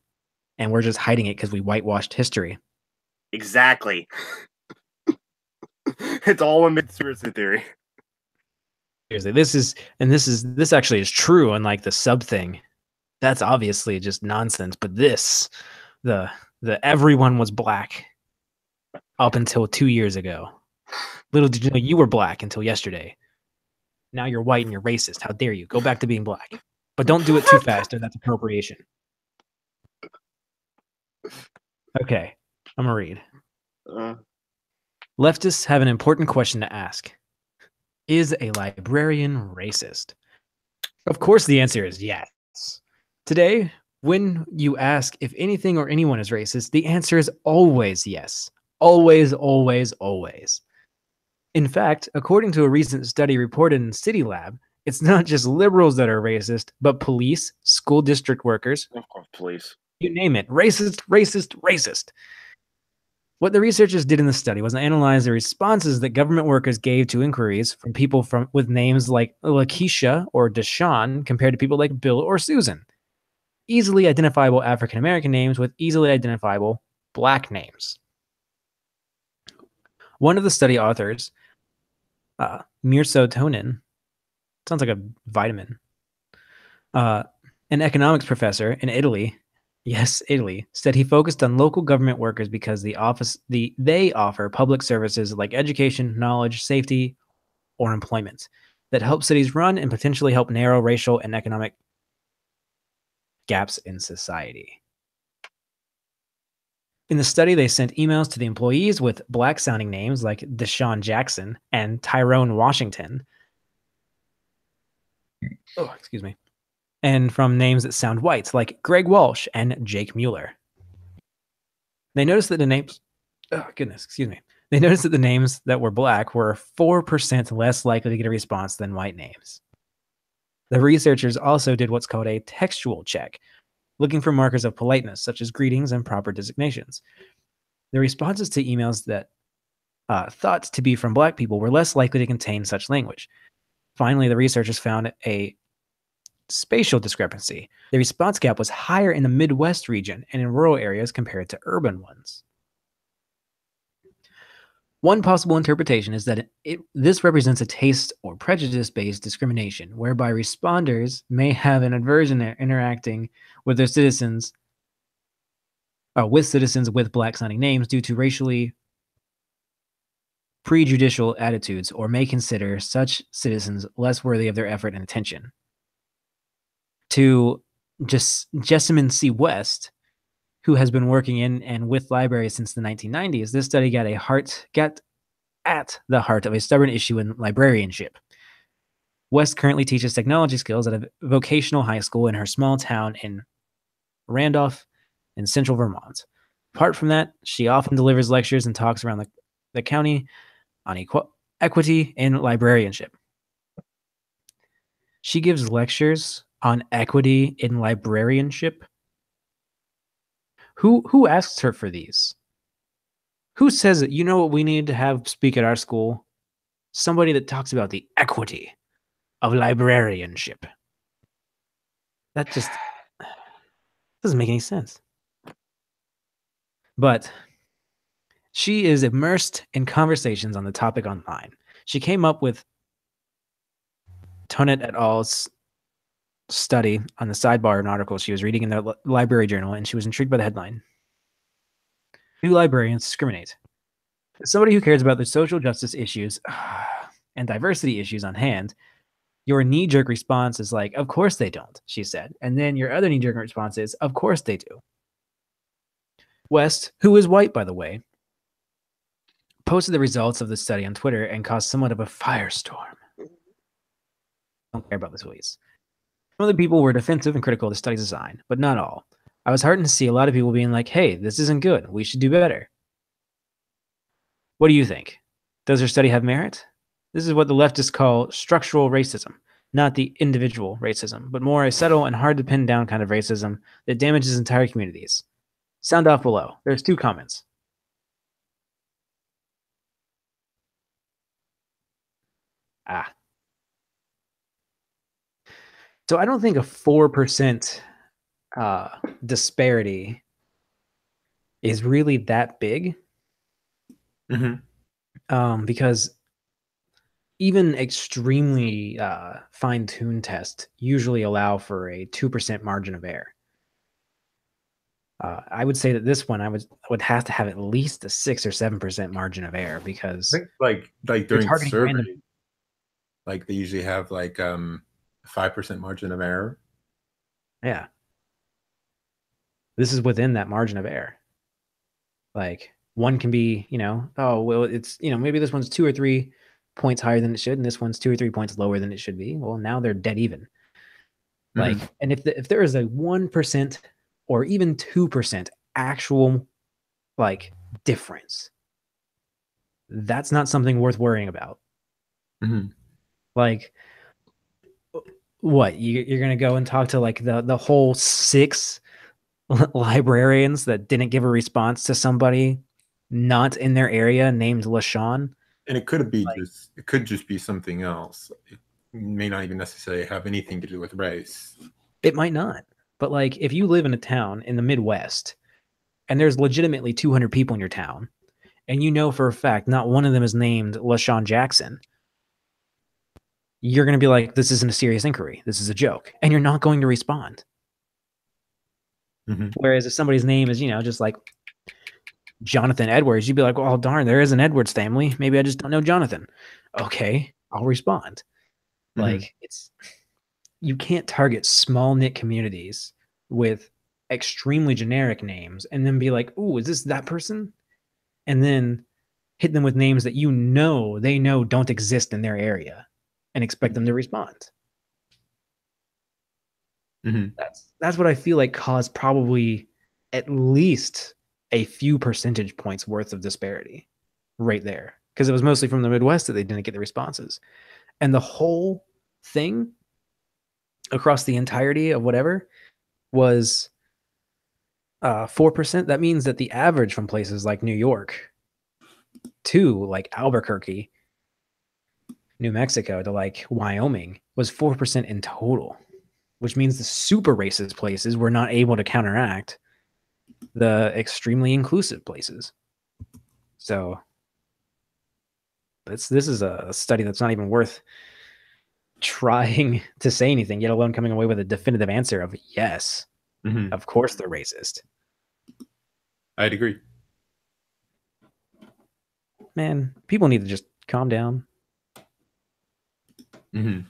And we're just hiding it because we whitewashed history. Exactly. It's all a conspiracy theory. This actually is true. Unlike the sub thing, that's obviously just nonsense. But the everyone was Black up until 2 years ago. Little did you know you were Black until yesterday. Now you're white and you're racist. How dare you? Go back to being Black. But don't do it too fast or that's appropriation. Okay, I'm gonna read. Leftists have an important question to ask. Is a librarian racist? Of course the answer is yes. Today, when you ask if anything or anyone is racist, the answer is always yes. Always, always, always. In fact, according to a recent study reported in City Lab, it's not just liberals that are racist, but police, school district workers, of course, police. You name it. Racist, racist, racist. What the researchers did in the study was analyze the responses that government workers gave to inquiries from people with names like Lakeisha or Deshaun compared to people like Bill or Susan. Easily identifiable African American names with easily identifiable Black names. One of the study authors, Mirso Tonin, sounds like a vitamin, an economics professor in Italy, yes, Italy, said he focused on local government workers because they offer public services like education, knowledge, safety, or employment that help cities run and potentially help narrow racial and economic gaps in society. In the study, they sent emails to the employees with Black-sounding names like Deshaun Jackson and Tyrone Washington. Oh, excuse me. And from names that sound white, like Greg Walsh and Jake Mueller. They noticed that the names... Oh, goodness, excuse me. They noticed that the names that were Black were 4% less likely to get a response than white names. The researchers also did what's called a textual check, looking for markers of politeness, such as greetings and proper designations. The responses to emails that thought to be from Black people were less likely to contain such language. Finally, the researchers found a spatial discrepancy. The response gap was higher in the Midwest region and in rural areas compared to urban ones. One possible interpretation is that this represents a taste or prejudice-based discrimination, whereby responders may have an aversion to interacting with their citizens, with Black-sounding names due to racially prejudicial attitudes, or may consider such citizens less worthy of their effort and attention. To Jessamine C. West, who has been working in and with libraries since the 1990s, this study got at the heart of a stubborn issue in librarianship. West currently teaches technology skills at a vocational high school in her small town in Randolph in central Vermont. Apart from that, she often delivers lectures and talks around the county on equity in librarianship. She gives lectures on equity in librarianship. Who asks her for these? Who says that, you know what we need to have speak at our school? Somebody that talks about the equity of librarianship. That just doesn't make any sense. But she is immersed in conversations on the topic online. She came up with Tonet et al.'s study on the sidebar an article she was reading in the library journal, and she was intrigued by the headline. Do librarians discriminate? As somebody who cares about the social justice issues and diversity issues on hand, your knee-jerk response is like, of course they don't, she said. And then your other knee-jerk response is, of course they do. West, who is white, by the way, posted the results of the study on Twitter and caused somewhat of a firestorm. I don't care about the tweets. Some of the people were defensive and critical of the study's design, but not all. I was heartened to see a lot of people being like, hey, this isn't good. We should do better. What do you think? Does her study have merit? This is what the leftists call structural racism, not the individual racism, but more a subtle and hard to pin down kind of racism that damages entire communities. Sound off below. There's 2 comments. So I don't think a 4% disparity is really that big. Because even extremely fine-tuned tests usually allow for a 2% margin of error. I would say that this one I would have to have at least a 6 or 7% margin of error, because I think like during survey, like they usually have like 5% margin of error. Yeah. This is within that margin of error. Like, one can be, oh, well, it's, maybe this one's 2 or 3 points higher than it should, and this one's 2 or 3 points lower than it should be. Well, now they're dead even. Like, and if there is a 1% or even 2% actual, like, difference, that's not something worth worrying about. Like, what, you're gonna go and talk to like the whole 6 librarians that didn't give a response to somebody not in their area named LaShawn? And it could be it could just be something else. It may not even necessarily have anything to do with race. It might not. But like, if you live in a town in the Midwest and there's legitimately 200 people in your town, and you know for a fact not one of them is named LaShawn Jackson, you're going to be like, this isn't a serious inquiry. This is a joke. And you're not going to respond. Whereas if somebody's name is, just like Jonathan Edwards, you'd be like, well, darn, there is an Edwards family. Maybe I just don't know Jonathan. Okay, I'll respond. Like, you can't target small knit communities with extremely generic names and then be like, ooh, is this that person? And then hit them with names that they know don't exist in their area and expect them to respond. That's what I feel like caused probably at least a few percentage points worth of disparity right there, because it was mostly from the Midwest that they didn't get the responses. And the whole thing across the entirety of whatever was 4%. That means that the average from places like New York to like Albuquerque, New Mexico to like Wyoming was 4% in total, which means the super racist places were not able to counteract the extremely inclusive places. So this is a study that's not even worth trying to say anything, yet alone coming away with a definitive answer of yes, of course they're racist. I'd agree. Man, people need to just calm down. Mm-hmm.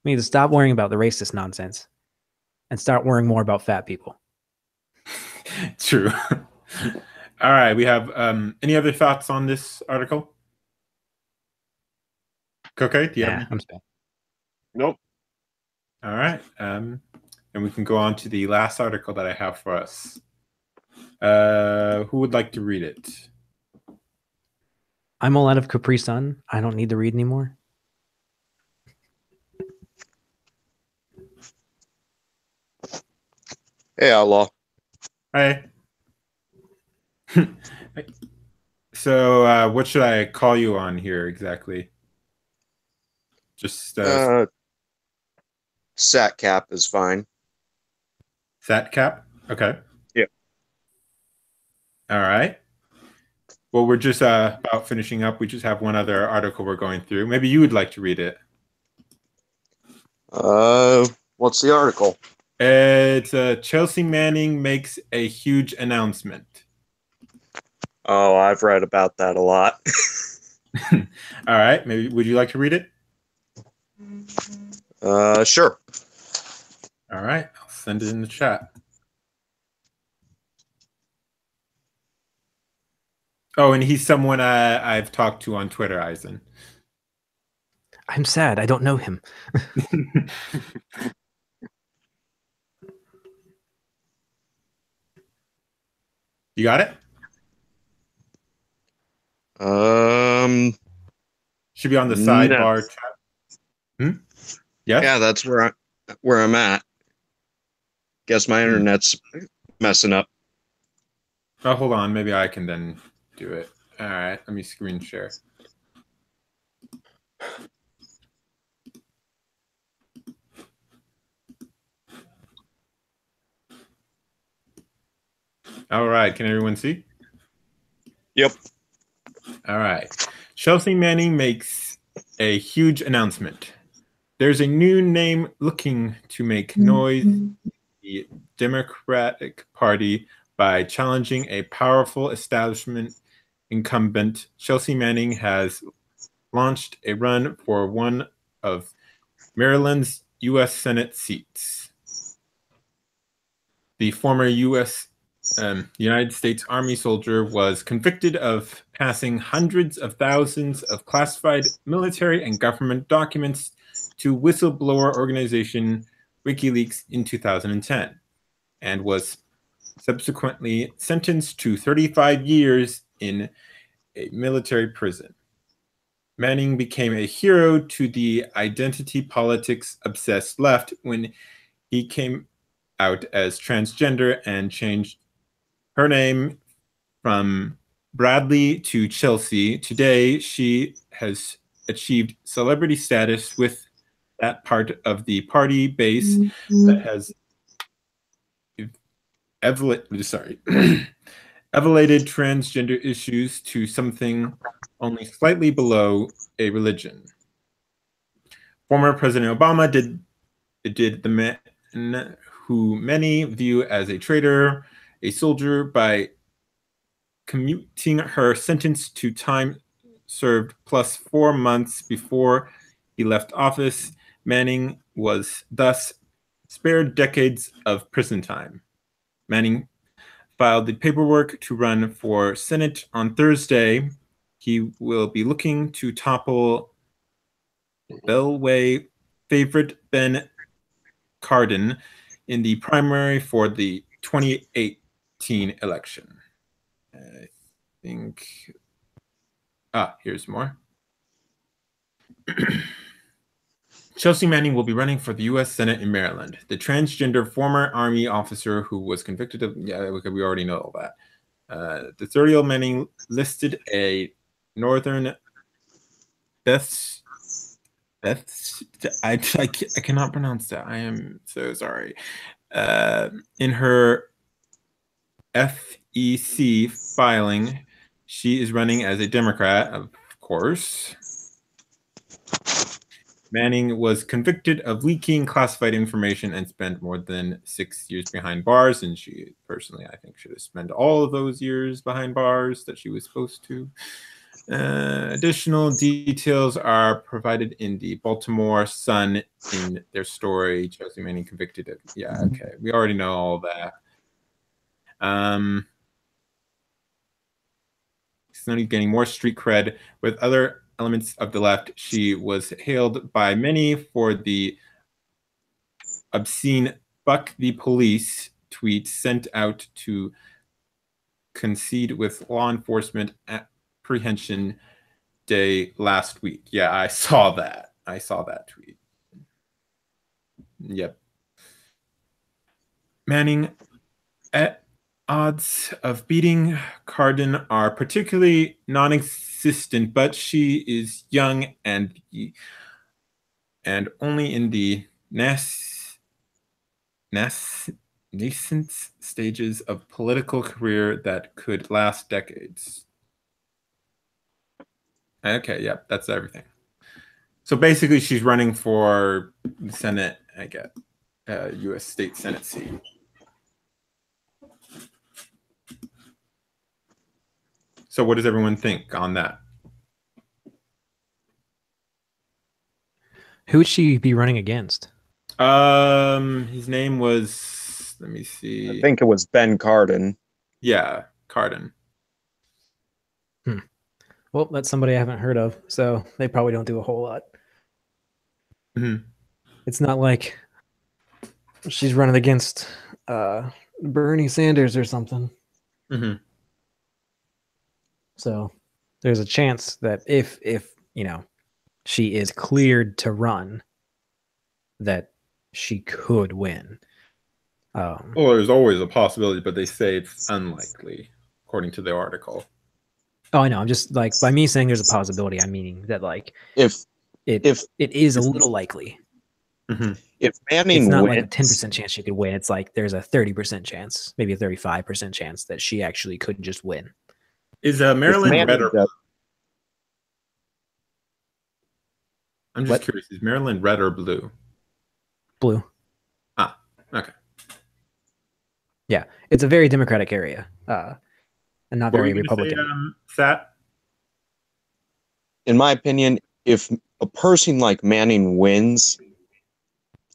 We need to stop worrying about the racist nonsense and start worrying more about fat people. True. All right. We have any other thoughts on this article? Okay. Do you have? I'm spent. Nope. All right. And we can go on to the last article that I have for us. Who would like to read it? I'm all out of Capri Sun. I don't need to read anymore. Hey, Outlaw. Hi. So, what should I call you on here exactly? Just SatCap is fine. SatCap? Okay. Yeah. All right. Well, we're just about finishing up. We just have one other article we're going through. Maybe you would like to read it. What's the article? It's Chelsea Manning makes a huge announcement. Oh, I've read about that a lot. All right. Maybe would you like to read it? Sure. All right. I'll send it in the chat. Oh, and he's someone I've talked to on Twitter, Eisen. I'm sad. I don't know him. You got it? Should be on the sidebar chat. Yes? Yeah, that's where I'm at. Guess my internet's messing up. Oh, hold on. Maybe I can then do it. All right. Let me screen share. All right. Can everyone see? Yep. All right. Chelsea Manning makes a huge announcement. There's a new name looking to make noise in the Democratic Party by challenging a powerful establishment incumbent. Chelsea Manning has launched a run for one of Maryland's U.S. Senate seats. The former United States Army soldier was convicted of passing hundreds of thousands of classified military and government documents to whistleblower organization WikiLeaks in 2010 and was subsequently sentenced to 35 years in a military prison. Manning became a hero to the identity politics obsessed left when he came out as transgender and changed her name from Bradley to Chelsea. Today, she has achieved celebrity status with that part of the party base that has elevated transgender issues to something only slightly below a religion. Former President Obama did the man who many view as a traitor, a soldier, by commuting her sentence to time served plus 4 months before he left office. Manning was thus spared decades of prison time. Manning filed the paperwork to run for Senate on Thursday. He will be looking to topple Beltway favorite Ben Cardin in the primary for the 2018 election. I think. Here's more. Chelsea Manning will be running for the U.S. Senate in Maryland. The transgender former Army officer who was convicted of, we already know all that. The 30-year-old Manning listed a northern I cannot pronounce that. I am so sorry. In her FEC filing, she is running as a Democrat, of course. Manning was convicted of leaking classified information and spent more than 6 years behind bars. And she personally, I think, should have spent all of those years behind bars that she was supposed to. Additional details are provided in the Baltimore Sun in their story. Chelsea Manning convicted of, okay. We already know all that. Snowden getting more street cred with other elements of the left. She was hailed by many for the obscene "fuck the police" tweet sent out to concede with law enforcement apprehension day last week. Yeah, I saw that. I saw that tweet. Yep. Manning at odds of beating Cardin are particularly non-existent, but she is young and only in the nascent stages of political career that could last decades. Okay, yep, that's everything. So basically, she's running for the Senate, I guess, U.S. State Senate seat. So what does everyone think on that? Who would she be running against? His name was, let me see. I think it was Ben Cardin. Yeah, Cardin. Well, that's somebody I haven't heard of, so they probably don't do a whole lot. Mm-hmm. It's not like she's running against Bernie Sanders or something. Mm-hmm. So there's a chance that if she is cleared to run, that she could win. Well, there's always a possibility, but they say it's unlikely, according to the article. Oh, I know. I'm just like, by me saying there's a possibility, I'm meaning that like If it is a little likely. Mm-hmm. If Manning it's not wins, like a 10% chance she could win. It's like there's a 30% chance, maybe a 35% chance that she actually could just win. Is Maryland Manning red or blue? does- I'm just curious. Is Maryland red or blue? Blue. Ah, okay. Yeah, it's a very Democratic area, and not What were very you gonna Republican. say, Sat? in my opinion, if a person like Manning wins,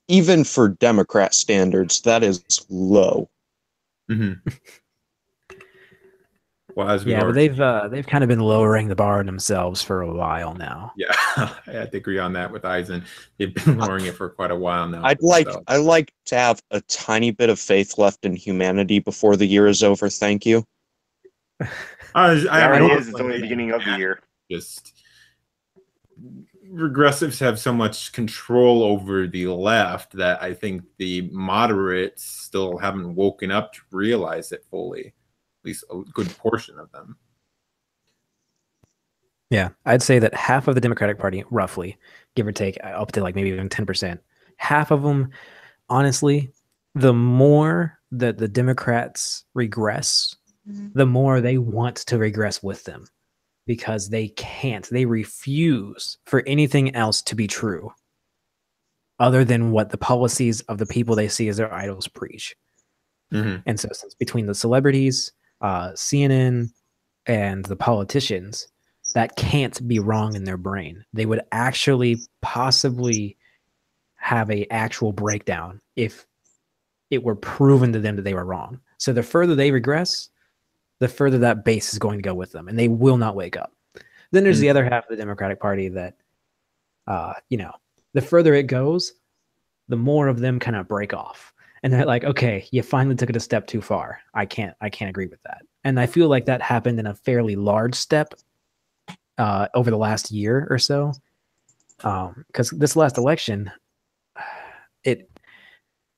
even for Democrat standards, that is low. Mm-hmm. Well, as we Yeah, but already, they've kind of been lowering the bar themselves for a while now. yeah, I have to agree on that with Eisen. They've been lowering it for quite a while now. I like to have a tiny bit of faith left in humanity before the year is over. Thank you. It already is. It's only the They beginning of the year. Just regressives have so much control over the left that I think the moderates still haven't woken up to realize it fully. At least a good portion of them. Yeah, I'd say that half of the Democratic Party, roughly, give or take, up to like maybe even 10%, half of them, honestly, the more that the Democrats regress, the more they want to regress with them because they can't. They refuse for anything else to be true other than what the policies of the people they see as their idols preach. Mm-hmm. And so since between the celebrities, CNN, and the politicians, that can't be wrong in their brain. They would actually possibly have a actual breakdown if it were proven to them that they were wrong. So the further they regress, the further that base is going to go with them, and they will not wake up. Then there's the other half of the Democratic Party that, the further it goes, the more of them kind of break off. And they're like, okay, you finally took it a step too far. I can't agree with that. And I feel like that happened in a fairly large step over the last year or so. Because this last election, it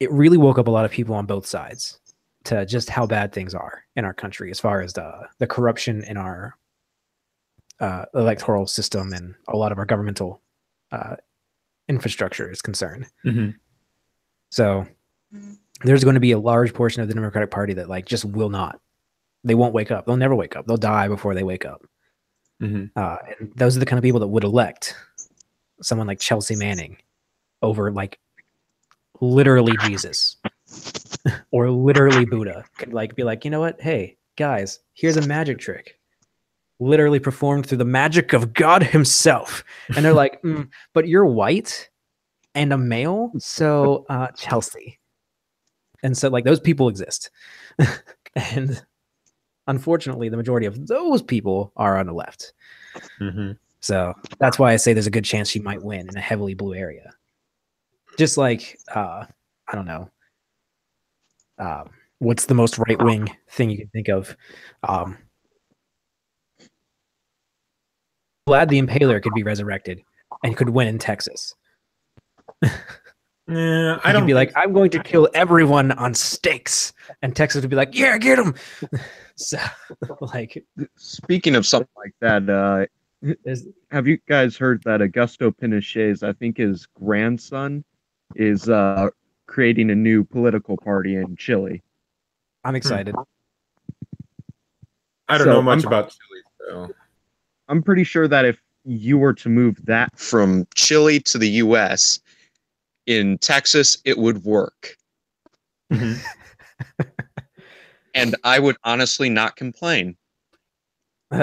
really woke up a lot of people on both sides to just how bad things are in our country as far as the corruption in our electoral system and a lot of our governmental infrastructure is concerned. Mhm. So there's going to be a large portion of the Democratic Party that like just will not. They won't wake up. They'll never wake up. They'll die before they wake up. Mhm. And those are the kind of people that would elect someone like Chelsea Manning over like literally Jesus or literally Buddha. Could like be like, you know what? Hey guys, here's a magic trick, literally performed through the magic of God Himself. And they're like, but you're white and a male, so Chelsea. And so like those people exist, and unfortunately, the majority of those people are on the left. Mhm. So that's why I say there's a good chance she might win in a heavily blue area. Just like, I don't know, what's the most right wing thing you can think of? Vlad the Impaler could be resurrected and could win in Texas. Yeah, I He don't could be like, I'm going to kill everyone on stakes, and Texas would be like, yeah, get him. So, like, Speaking of something like that, have you guys heard that Augusto Pinochet's, I think his grandson, is creating a new political party in Chile? I'm excited. I don't So know much I'm- about Chile, so I'm pretty sure that if you were to move that from Chile to the U.S., in Texas, it would work. Mhm. And I would honestly not complain. We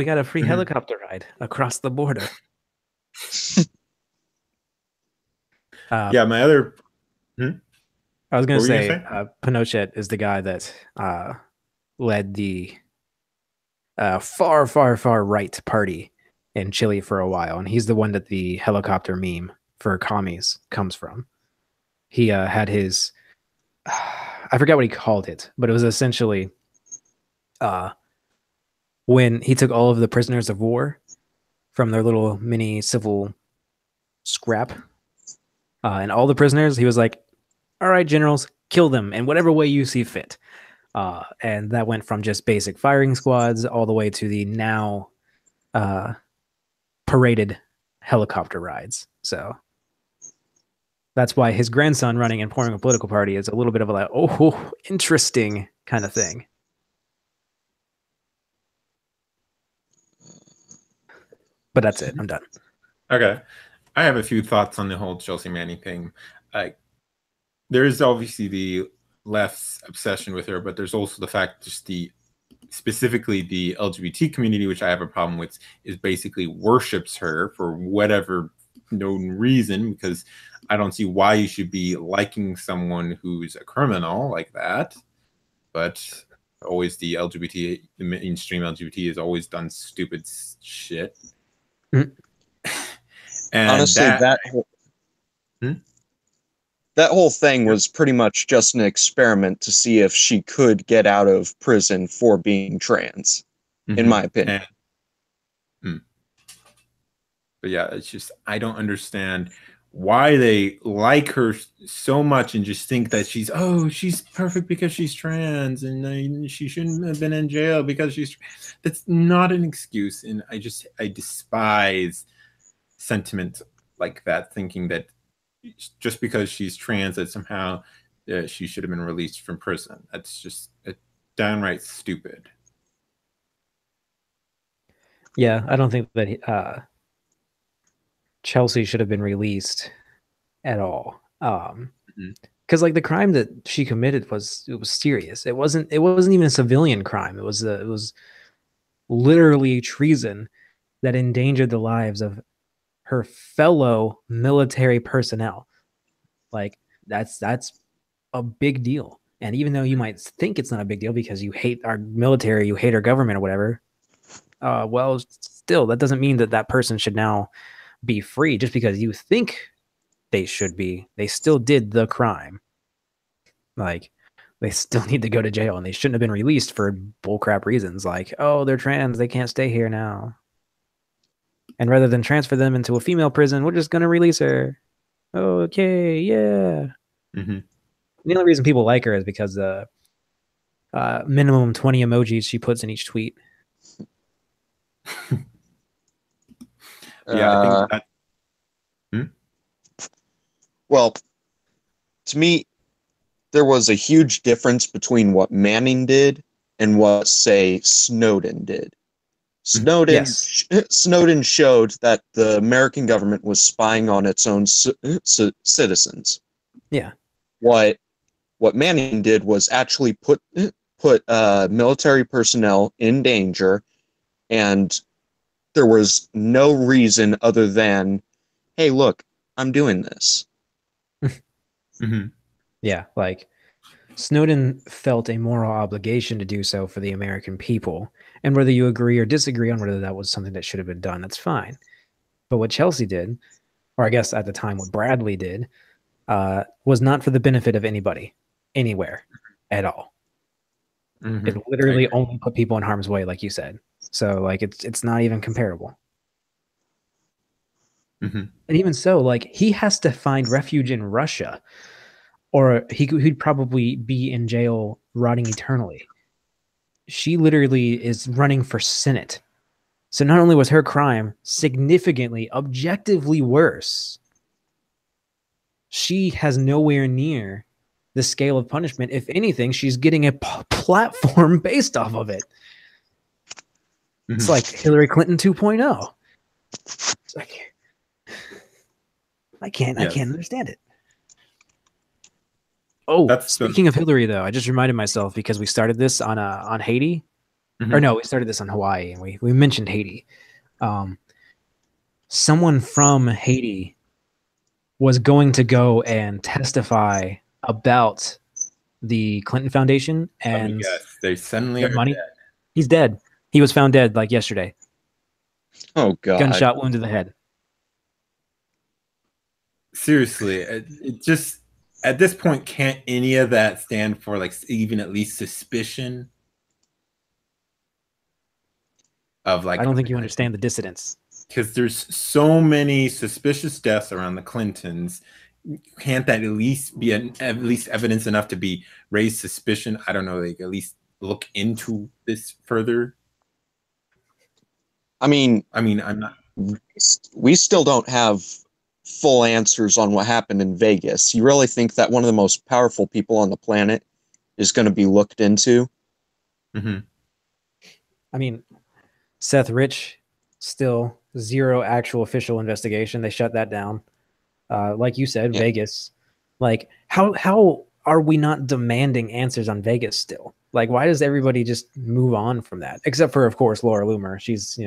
got a free Mhm. helicopter ride across the border. Yeah, my other I was going What to were you say, gonna Pinochet is the guy that led the far, far, far right party in Chile for a while. And he's the one that the helicopter meme for commies comes from. He had his, I forgot what he called it, but it was essentially when he took all of the prisoners of war from their little mini civil scrap and all the prisoners, he was like, all right, generals, kill them in whatever way you see fit. And that went from just basic firing squads all the way to the now paraded helicopter rides. So that's why his grandson running and forming a political party is a little bit of a like, oh, interesting kind of thing. But that's it. I'm done. Okay. I have a few thoughts on the whole Chelsea Manning thing. Like, there is obviously the left's obsession with her, but there's also the fact just specifically the LGBT community, which I have a problem with, is basically worships her for whatever known reason, because I don't see why you should be liking someone who's a criminal like that. But always the mainstream LGBT has always done stupid shit. Mhm. And Honestly, that whole thing was pretty much just an experiment to see if she could get out of prison for being trans, in my opinion. But yeah, it's just, I don't understand why they like her so much and just think that she's perfect because she's trans and she shouldn't have been in jail because she's. That's not an excuse, and I despise sentiment like that, thinking that just because she's trans that somehow she should have been released from prison. That's just downright stupid. Yeah, I don't think that Chelsea should have been released at all. Because like the crime that she committed was serious. It wasn't even a civilian crime. It was literally treason that endangered the lives of her fellow military personnel. Like that's a big deal. And even though you might think it's not a big deal because you hate our military, you hate our government or whatever, well, still that doesn't mean that person should now be free just because you think they should be. They still did the crime. Like they still need to go to jail and they shouldn't have been released for bullcrap reasons like, oh, they're trans, they can't stay here now. And rather than transfer them into a female prison, we're just going to release her. Okay, yeah. Mm-hmm. The only reason people like her is because the minimum 20 emojis she puts in each tweet. Yeah, I think that. Well, to me, there was a huge difference between what Manning did and what, say, Snowden did. Snowden showed that the American government was spying on its own citizens. Yeah. What Manning did was actually put military personnel in danger, and there was no reason other than, hey, look, I'm doing this. Mm-hmm. Yeah, like Snowden felt a moral obligation to do so for the American people. And whether you agree or disagree on whether that was something that should have been done, that's fine. But what Chelsea did, or I guess at the time what Bradley did, was not for the benefit of anybody, anywhere, at all. Mm-hmm. It literally only put people in harm's way, like you said. So, like, it's not even comparable. Mm-hmm. And even so, like, he has to find refuge in Russia, or he'd probably be in jail rotting eternally. She literally is running for Senate. So not only was her crime significantly, objectively worse, she has nowhere near the scale of punishment. If anything, she's getting a platform based off of it. Mm-hmm. It's like Hillary Clinton 2.0. It's like, I can't understand it. Oh, speaking of Hillary, though, I just reminded myself because we started this on Haiti. Mm-hmm. Or no, we started this on Hawaii, and we mentioned Haiti. Someone from Haiti was going to go and testify about the Clinton Foundation and they suddenly are money. dead. He's dead. He was found dead like yesterday. Oh God! Gunshot wound to the head. Seriously, it just at this point can't any of that stand for like even at least suspicion of like. I don't think you understand the dissidents. Because there's so many suspicious deaths around the Clintons. Can't that at least be at least evidence enough to be raised suspicion? I don't know. Like at least look into this further. I mean, I'm not. We still don't have full answers on what happened in Vegas. You really think that one of the most powerful people on the planet is going to be looked into? Mm-hmm. I mean, Seth Rich, still zero actual official investigation. They shut that down. Like you said, yeah. Vegas. Like, how are we not demanding answers on Vegas still? Like, why does everybody just move on from that? Except for, of course, Laura Loomer. She's,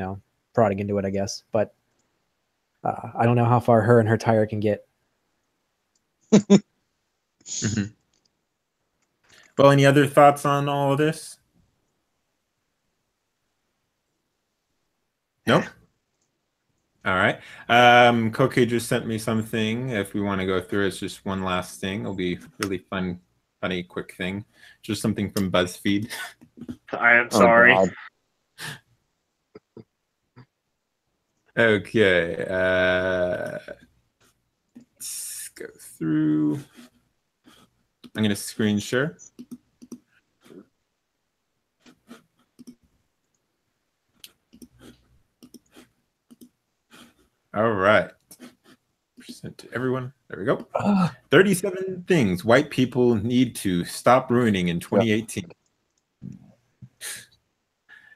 prodding into it, I guess. But I don't know how far her and her tire can get. Mm-hmm. Well, any other thoughts on all of this? Nope. All right. Koke just sent me something. If we want to go through it, it's just one last thing. It'll be really fun, funny, quick thing. Just something from BuzzFeed. I am sorry. Oh, okay. Let's go through. I'm going to screen share. All right. Present to everyone. There we go. 37 things white people need to stop ruining in 2018. Yep.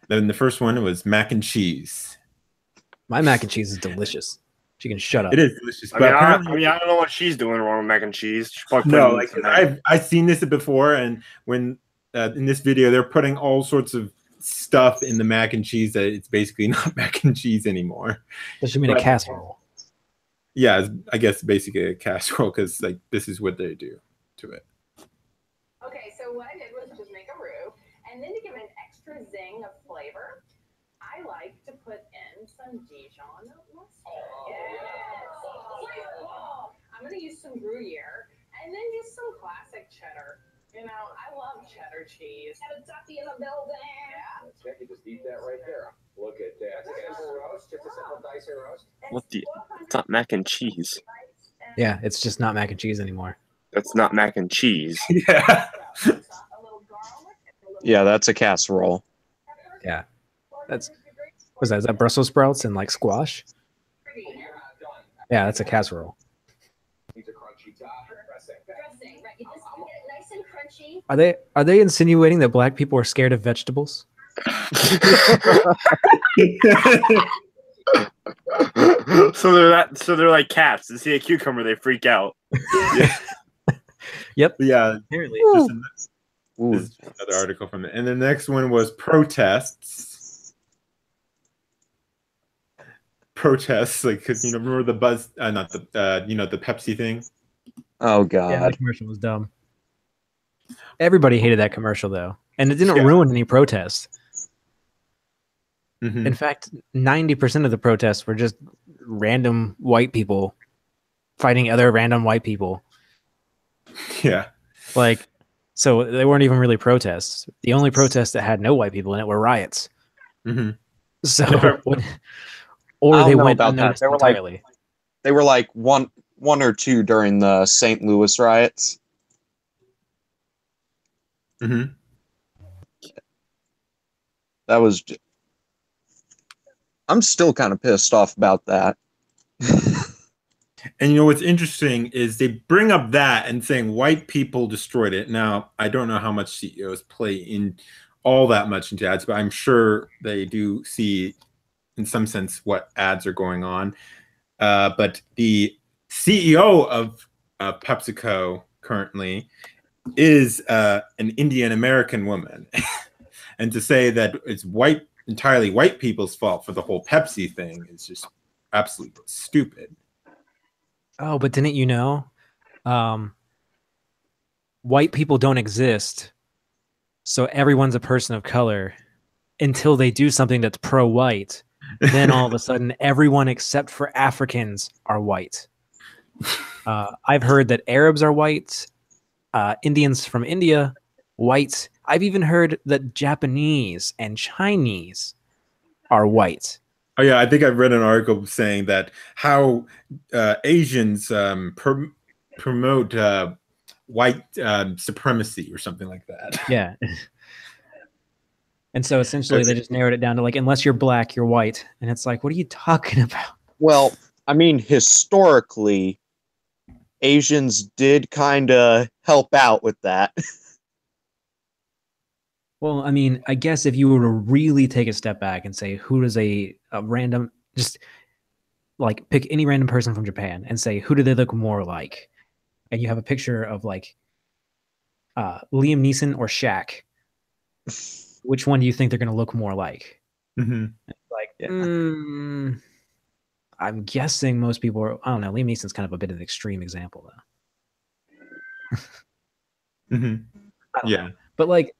Then the first one was mac and cheese. My mac and cheese is delicious. She can shut up. It is delicious. I don't know what she's doing wrong with mac and cheese. No, like I've seen this before, and when in this video they're putting all sorts of stuff in the mac and cheese that it's basically not mac and cheese anymore. Does she mean a casserole? Yeah, I guess basically a casserole because like this is what they do to it. Okay, so what I did was just make a roux, and then to give it an extra zing of flavor, I like to put in some Dijon mustard. Yes. I'm gonna use some Gruyere, and then just some classic cheddar. I love cheddar cheese. Got a ducky in the building. Yeah. You just eat that right there. Look What the? It's not mac and cheese. Yeah, it's just not mac and cheese anymore. That's not mac and cheese. Yeah. Yeah, that's a casserole. Yeah, that's what's that? Is that Brussels sprouts and like squash? Yeah, that's a casserole. Are they insinuating that black people are scared of vegetables? So they're like cats. They see a cucumber, they freak out. Yep. Yeah. Apparently. This is another article from it. And the next one was protests. Protests, like, because remember the Buzz, not the the Pepsi thing. Oh Yeah, God. that commercial was dumb. Everybody hated that commercial though, and it didn't Yeah. ruin any protests. Mhm. In fact, 90% of the protests were just random white people fighting other random white people. Yeah. Like, so they weren't even really protests. The only protests that had no white people in it were riots. hmm So, I or don't they know went about that. unnoticed They were like- entirely. They were like one or two during the St. Louis riots. hmm That was. I'm still kind of pissed off about that. And what's interesting is they bring up that and saying white people destroyed it. Now, I don't know how much CEOs play in all that much into ads, but I'm sure they do see, in some sense, what ads are going on. But the CEO of PepsiCo currently is an Indian American woman. And to say that it's entirely white people's fault for the whole Pepsi thing is just absolutely stupid. Oh, but didn't you know? White people don't exist. So everyone's a person of color until they do something that's pro-white. Then all of a sudden, everyone except for Africans are white. I've heard that Arabs are white, Indians from India, white. I've even heard that Japanese and Chinese are white. Oh yeah, I think I've read an article saying that how Asians promote white supremacy or something like that. Yeah. And so essentially they just narrowed it down to like, unless you're black, you're white. And it's like, what are you talking about? Well, I mean, historically, Asians did kind of help out with that. Well, I mean, I guess if you were to really take a step back and say, who does a random, just like pick any random person from Japan and say, who do they look more like? And you have a picture of like Liam Neeson or Shaq. Which one do you think they're going to look more like? Mm-hmm. Like, Yeah. I'm guessing most people are, I don't know, Liam Neeson's kind of a bit of an extreme example though. Mm-hmm. Yeah. But like,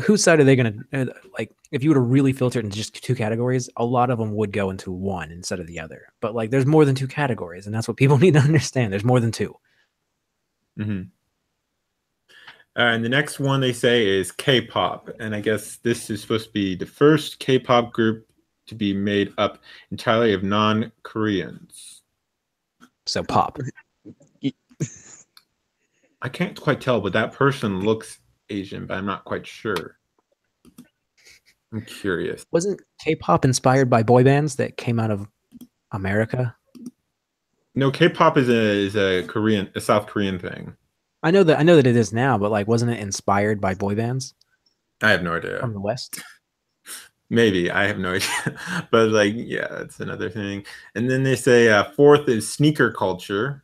whose side are they going to, like, if you were to really filter it into just two categories, a lot of them would go into one instead of the other. But like, there's more than two categories, and that's what people need to understand. There's more than two. Mm-hmm. And the next one they say is K-pop. And I guess this is supposed to be the first K-pop group to be made up entirely of non-Koreans. So pop. I can't quite tell, but that person looks Asian, but I'm not quite sure. I'm curious. Wasn't K-pop inspired by boy bands that came out of America? No, K-pop is a South Korean thing. I know that it is now, but like, wasn't it inspired by boy bands I have no idea. from the West? Maybe, I have no idea. But like, yeah, that's another thing. And then they say fourth is sneaker culture.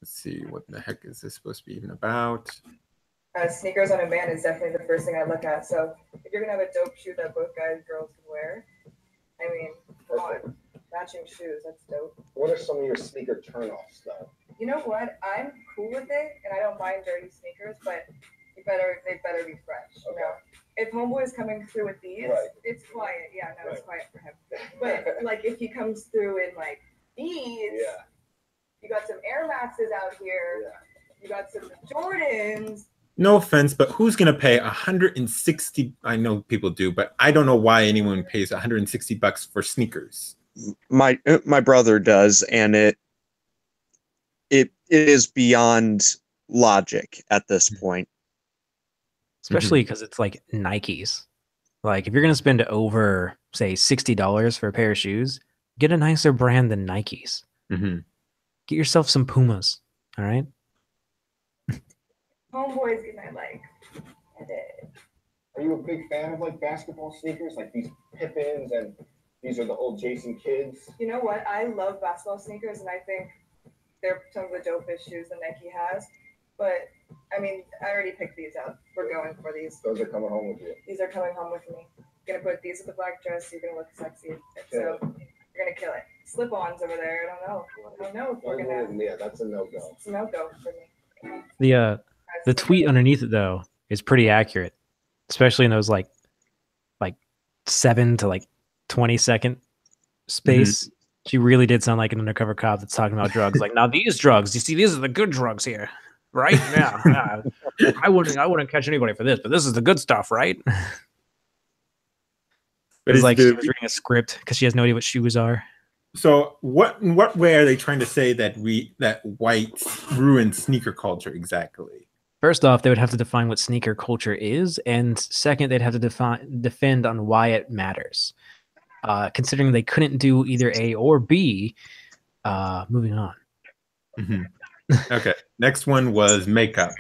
Let's see, what the heck is this supposed to be even about? Sneakers on a man is definitely the first thing I look at. So if you're gonna have a dope shoe that both guys and girls can wear, I mean, come on, matching shoes, that's dope. What are some of your sneaker turnoffs, though? You know what? I'm cool with it, and I don't mind dirty sneakers, but they better be fresh. You know, if homeboy is coming through with these, Right. it's quiet. Yeah, no, it's quiet for him. But like if he comes through in like these, you got some Air Maxes out here. Yeah. You got some Jordans. no offense, but who's gonna pay 160? I know people do, but I don't know why anyone pays 160 bucks for sneakers. My brother does, and it is beyond logic at this point. Especially because it's like Nikes. Like if you're gonna spend over, say, $60 for a pair of shoes, get a nicer brand than Nikes. Mm-hmm. Get yourself some Pumas. All right. Homeboys get my like. Are you a big fan of like basketball sneakers, like these Pippins, and these are the old Jason Kidds? You know what? I love basketball sneakers, and I think they're some of the dopest shoes that Nike has. But I mean, I already picked these out. We're going for these. Those are coming home with you. These are coming home with me. Gonna put these with the black dress. You're gonna look sexy. So you're gonna kill it. Slip-ons over there. I don't know if we're gonna. Yeah, that's a no-go. It's a no-go for me. The tweet underneath it though is pretty accurate, especially in those like 7 to 20-second space. Mm-hmm. She really did sound like an undercover cop that's talking about drugs. Like, now these drugs, you see, these are the good drugs here, right? Yeah. I wouldn't catch anybody for this, but this is the good stuff, right? But it's like she was reading a script because she has no idea what shoes are. So in what way are they trying to say that whites ruined sneaker culture exactly? First off, they would have to define what sneaker culture is, and second, they'd have to defend on why it matters. Considering they couldn't do either A or B, moving on. Mm-hmm. Okay, next one was makeup.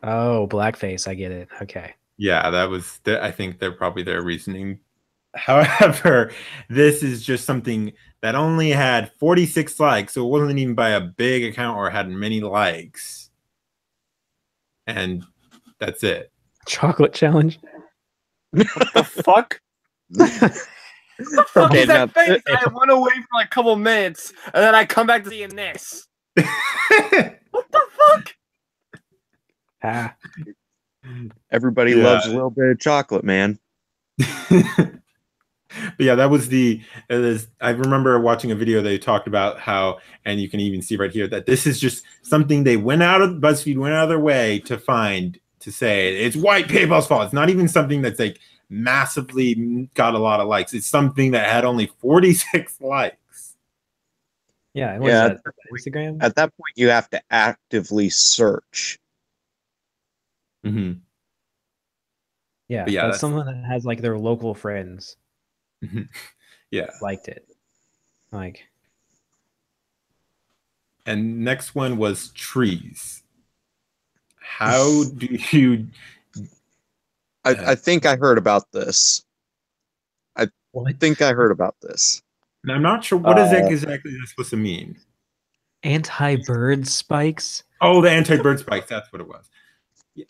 Oh, blackface, I get it. Okay. Yeah, that was, I think they're probably their reasoning. However, this is just something that only had 46 likes, so it wasn't even by a big account or had many likes. And that's it. Chocolate challenge. What the fuck? Okay, now, I went away for like a couple minutes, and then I come back to seeing this. What the fuck? Ah. Everybody loves a little bit of chocolate, man. But yeah, that was I remember watching a video they talked about how, and you can even see right here that this is just something BuzzFeed went out of their way to find, to say it's white people's fault. It's not even something that's like massively got a lot of likes. It's something that had only 46 likes. Yeah, what is that? Instagram? At that point, you have to actively search. Mm-hmm. Yeah, that's someone that has like their local friends. Yeah, liked it. Like, and next one was trees. How do you? I think I heard about this. I think I heard about this. And I'm not sure what exactly that's supposed to mean. Anti-bird spikes. Oh, the anti-bird spikes. That's what it was. Yeah.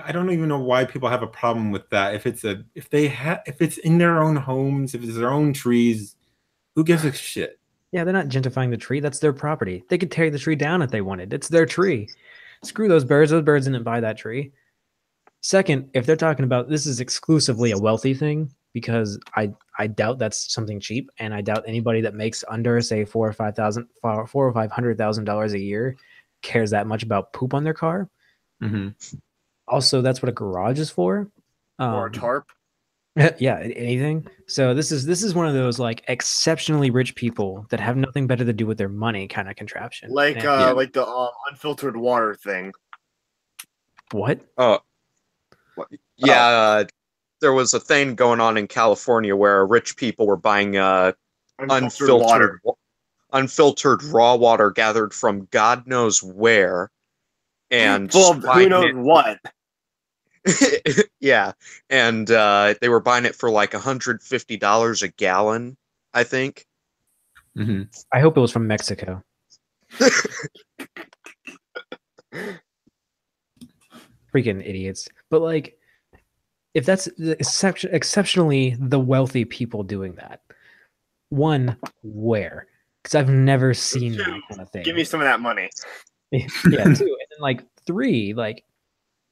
I don't even know why people have a problem with that. If it's in their own homes, if it's their own trees, who gives a shit? Yeah, they're not gentrifying the tree. That's their property. They could tear the tree down if they wanted. It's their tree. Screw those birds. Those birds didn't buy that tree. Second, if they're talking about this is exclusively a wealthy thing, because I doubt that's something cheap, and I doubt anybody that makes under, say, $400,000 or $500,000 a year cares that much about poop on their car. Mm-hmm. Also, that's what a garage is for. Or a tarp. Yeah, anything. So this is one of those like exceptionally rich people that have nothing better to do with their money kind of contraption. Like the unfiltered water thing. What? Oh, yeah. There was a thing going on in California where rich people were buying unfiltered raw water gathered from God knows where, and who knows what. Yeah, and they were buying it for like $150 a gallon, I think. Mm-hmm. I hope it was from Mexico. Freaking idiots. But like, if that's exceptionally the wealthy people doing that, one, where? Because I've never seen that kind of thing. Give me some of that money. Yeah, two. And then like three, like,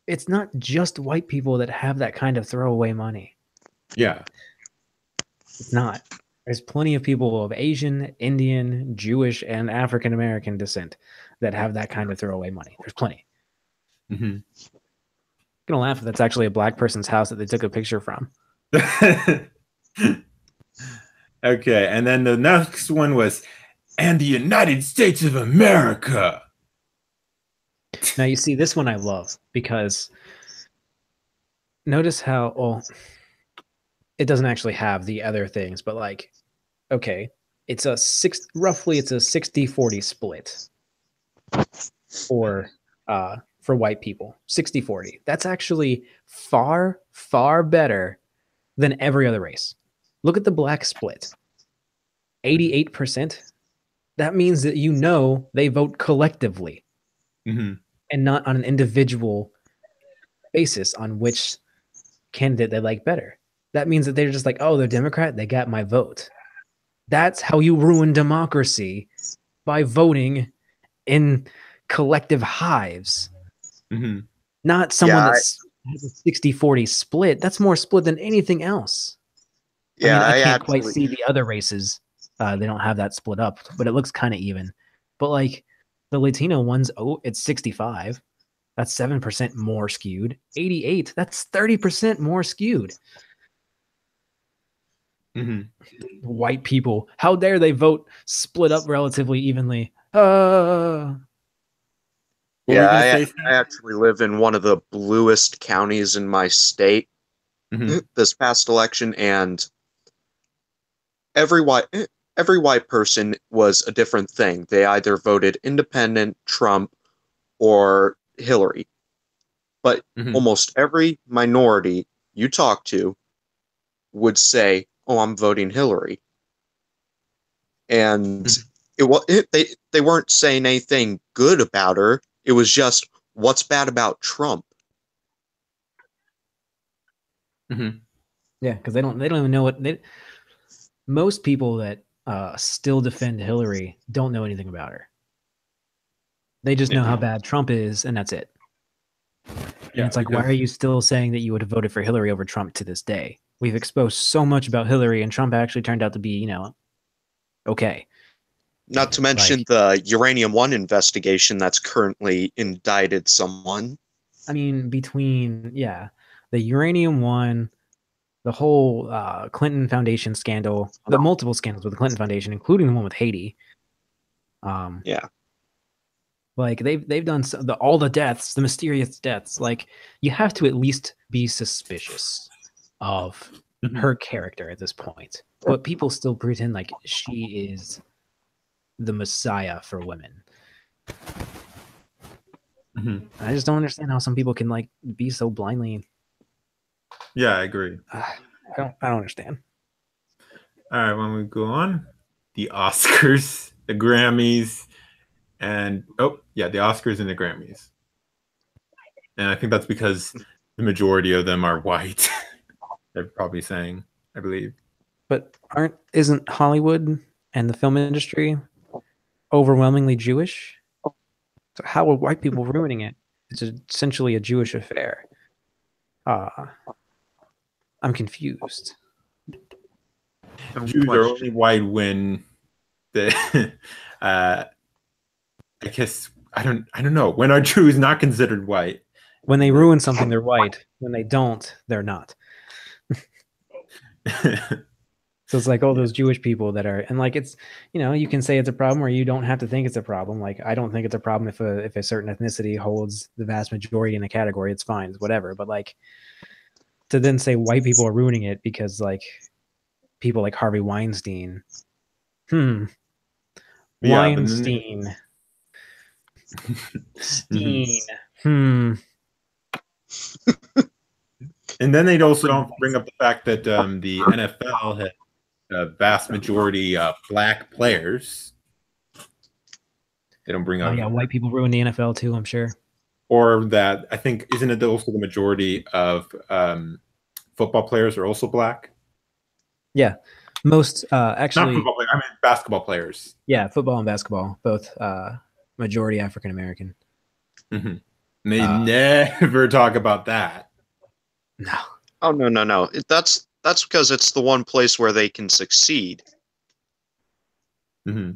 it's not just white people that have that kind of throwaway money. Yeah. It's not. There's plenty of people of Asian, Indian, Jewish, and African American descent that have that kind of throwaway money. There's plenty. Mhm. Gonna laugh if that's actually a black person's house that they took a picture from. Okay, and then the next one was, and the United States of America. Now you see, this one I love because notice how, well, it doesn't actually have the other things, but like, okay, it's a roughly it's a 60-40 split for white people. 60-40. That's actually far, far better than every other race. Look at the black split. 88%. That means that they vote collectively Mhm. and not on an individual basis on which candidate they like better. That means that they're just like, oh, they're Democrat, they got my vote. That's how you ruin democracy, by voting in collective hives. Mhm. Not someone Yeah, that's has a 60-40 split. That's more split than anything else. Yeah, I I can't quite actually- see the other races. They don't have that split up, but it looks kind of even. But like the Latino ones, it's 65. That's 7% more skewed. 88, that's 30% more skewed. Mhm. White people, how dare they vote split up relatively evenly? What were you Yeah, gonna say? I actually live in one of the bluest counties in my state Mhm. this past election, and every white person was a different thing. They either voted independent, Trump, or Hillary. But Mhm. almost every minority you talk to would say, "Oh, I'm voting Hillary," and they weren't saying anything good about her. It was just, what's bad about Trump? Mhm. Yeah, because they don't even know what most people that still defend Hillary don't know anything about her. They just know how bad Trump is, and that's it. And it's like, why are you still saying that you would have voted for Hillary over Trump to this day? We've exposed so much about Hillary, and Trump actually turned out to be, okay. Not to mention the Uranium One investigation that's currently indicted someone. I mean, between the Uranium One, the whole Clinton Foundation scandal, the multiple scandals with the Clinton Foundation, including the one with Haiti. Yeah. Like they've done all the deaths, the mysterious deaths. Like, you have to at least be suspicious of her character at this point. But people still pretend like she is the messiah for women. Mhm. I just don't understand how some people can like be so blindly. Yeah, I agree. I don't understand. All right, when we go on, the Oscars, the Grammys, and the Oscars and the Grammys. And I think that's because the majority of them are white. They're probably saying, I believe. But isn't Hollywood and the film industry overwhelmingly Jewish? So how are white people ruining it? It's essentially a Jewish affair. I'm confused. Jews are only white when I guess I don't know. When are Jews not considered white? When they ruin something, they're white. When they don't, they're not. So it's like all those Jewish people that are, and like it's, you can say it's a problem, or you don't have to think it's a problem. Like, I don't think it's a problem if a certain ethnicity holds the vast majority in a category. It's fine, it's whatever. But like, to then say white people are ruining it because like people like Harvey Weinstein. Weinstein. And then they'd also don't bring up the fact that the NFL had a vast majority of black players. They don't bring up. White people ruin the NFL too, I'm sure. Or that, I think, isn't it also the majority of football players are also black? Yeah, most actually. Not football players, I mean basketball players. Yeah, football and basketball, both majority African American. Mm-hmm. They never talk about that. No. Oh no. That's because it's the one place where they can succeed. Mm-hmm.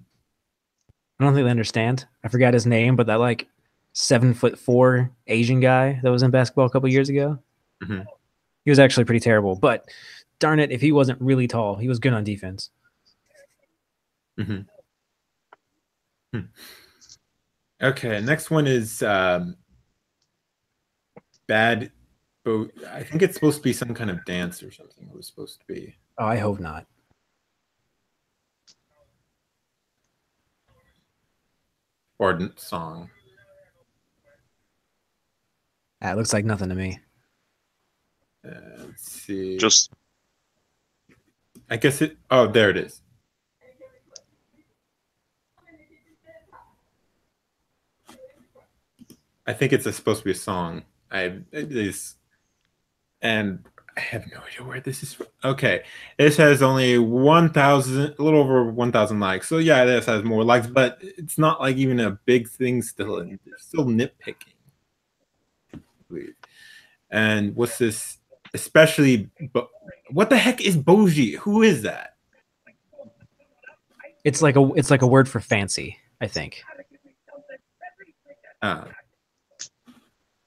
I don't think they understand. I forgot his name, but that like 7'4" Asian guy that was in basketball a couple years ago. Mhm. He was actually pretty terrible, but darn it, if he wasn't really tall, he was good on defense. Okay, next one is bad. I think it's supposed to be some kind of dance or something. It was supposed to be. Oh, I hope not. Or song. That looks like nothing to me. Let's see. Just I guess it. Oh, there it is. I think it's supposed to be a song. And I have no idea where this is from. Okay, this has only 1,000, a little over 1,000 likes. So yeah, this has more likes, but it's not like even a big thing still. And they're still nitpicking. And what's this? Especially, what the heck is bougie? Who is that? It's like a word for fancy, I think.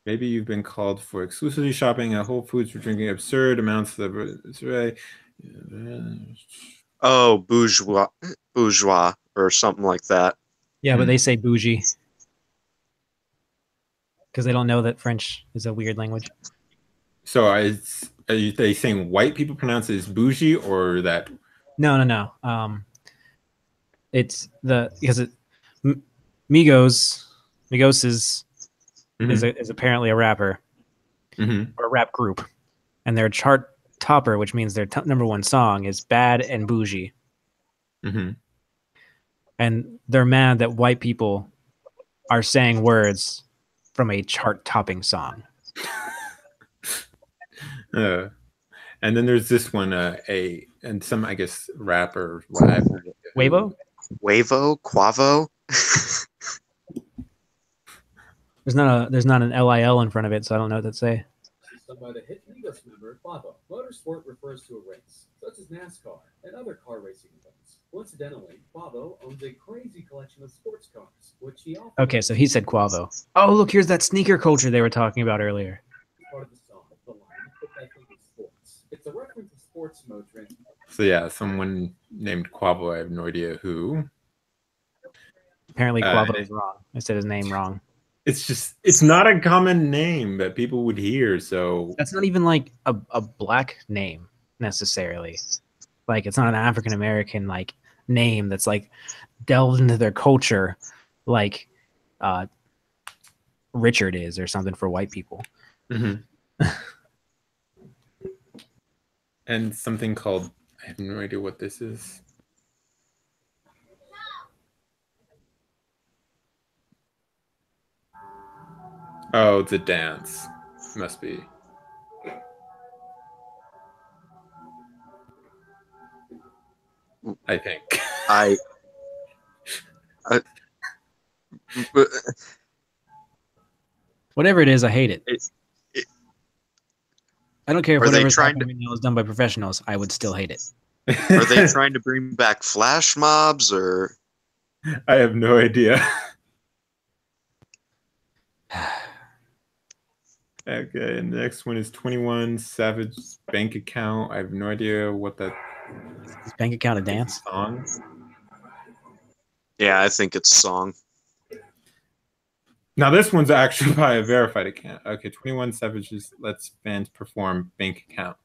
Maybe you've been called for exclusively shopping at Whole Foods for drinking absurd amounts of oh, bourgeois or something like that. Yeah, but they say bougie because they don't know that French is a weird language. So are they saying white people pronounce it as bougie or that? No. It's because Migos is apparently a rapper or a rap group, and their chart topper, which means their number one song, is "Bad and Bougie," and they're mad that white people are saying words from a chart-topping song. And then there's this one, and some, I guess, rapper. Weibo? Quavo? There's not an LIL in front of it, so I don't know what to say. By the hit Migos member Quavo. Motorsport refers to a race, such as NASCAR and other car racing events. Coincidentally, Quavo owns a crazy collection of sports cars, which he offers. Okay, so he said Quavo. Oh, look, here's that sneaker culture they were talking about earlier. Part of the song, the line, but I think it's sports. It's a reference to sports mode trend. So yeah, someone named Quavo. I have no idea who. Apparently, Quavo is wrong. I said his name wrong. It's not a common name that people would hear. So that's not even like a black name necessarily. Like it's not an African American like name that's like delved into their culture, like Richard is or something for white people. And something called, I have no idea what this is. Oh, it's a dance. Must be. I think. Whatever it is, I hate it. I don't care if whatever's happening right now is done by professionals. I would still hate it. Are they trying to bring back flash mobs or? I have no idea. Okay, and the next one is 21 Savage bank account. I have no idea what that is. Bank account a dance song. Yeah, I think it's a song. Now this one's actually by a verified account. Okay, 21 Savages lets fans perform bank account.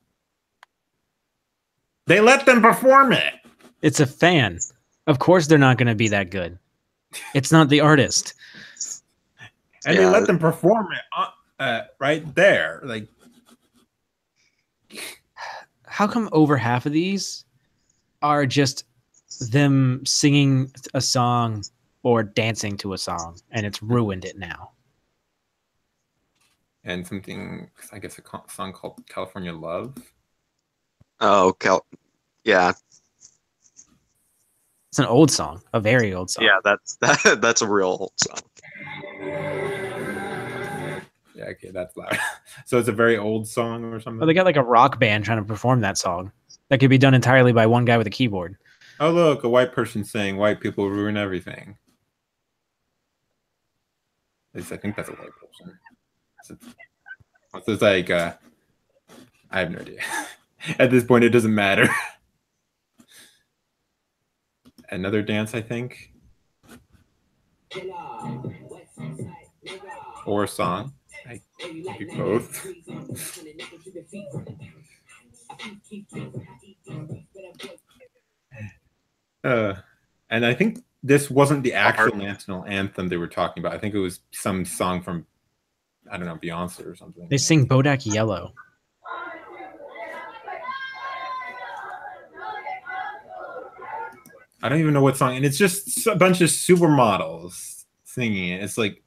They let them perform it. It's a fan. Of course they're not going to be that good. It's not the artist. And they let them perform it right there. Like, how come over half of these are just them singing a song or dancing to a song, and it's ruined it now? And something, I guess, a song called California Love. Oh, yeah. It's an old song, a very old song. Yeah, that's a real old song. Yeah, okay, that's loud. So it's a very old song or something? Well, they got like a rock band trying to perform that song. That could be done entirely by one guy with a keyboard. Oh, look, a white person saying white people ruin everything. least I think that's a white person. So it's like I have no idea. At this point, it doesn't matter. Another dance, I think, or a song. I could be both. And I think this wasn't the actual national anthem they were talking about. I think it was some song from, I don't know, Beyonce or something. They sing Bodak Yellow. I don't even know what song, and it's just a bunch of supermodels singing it. It's like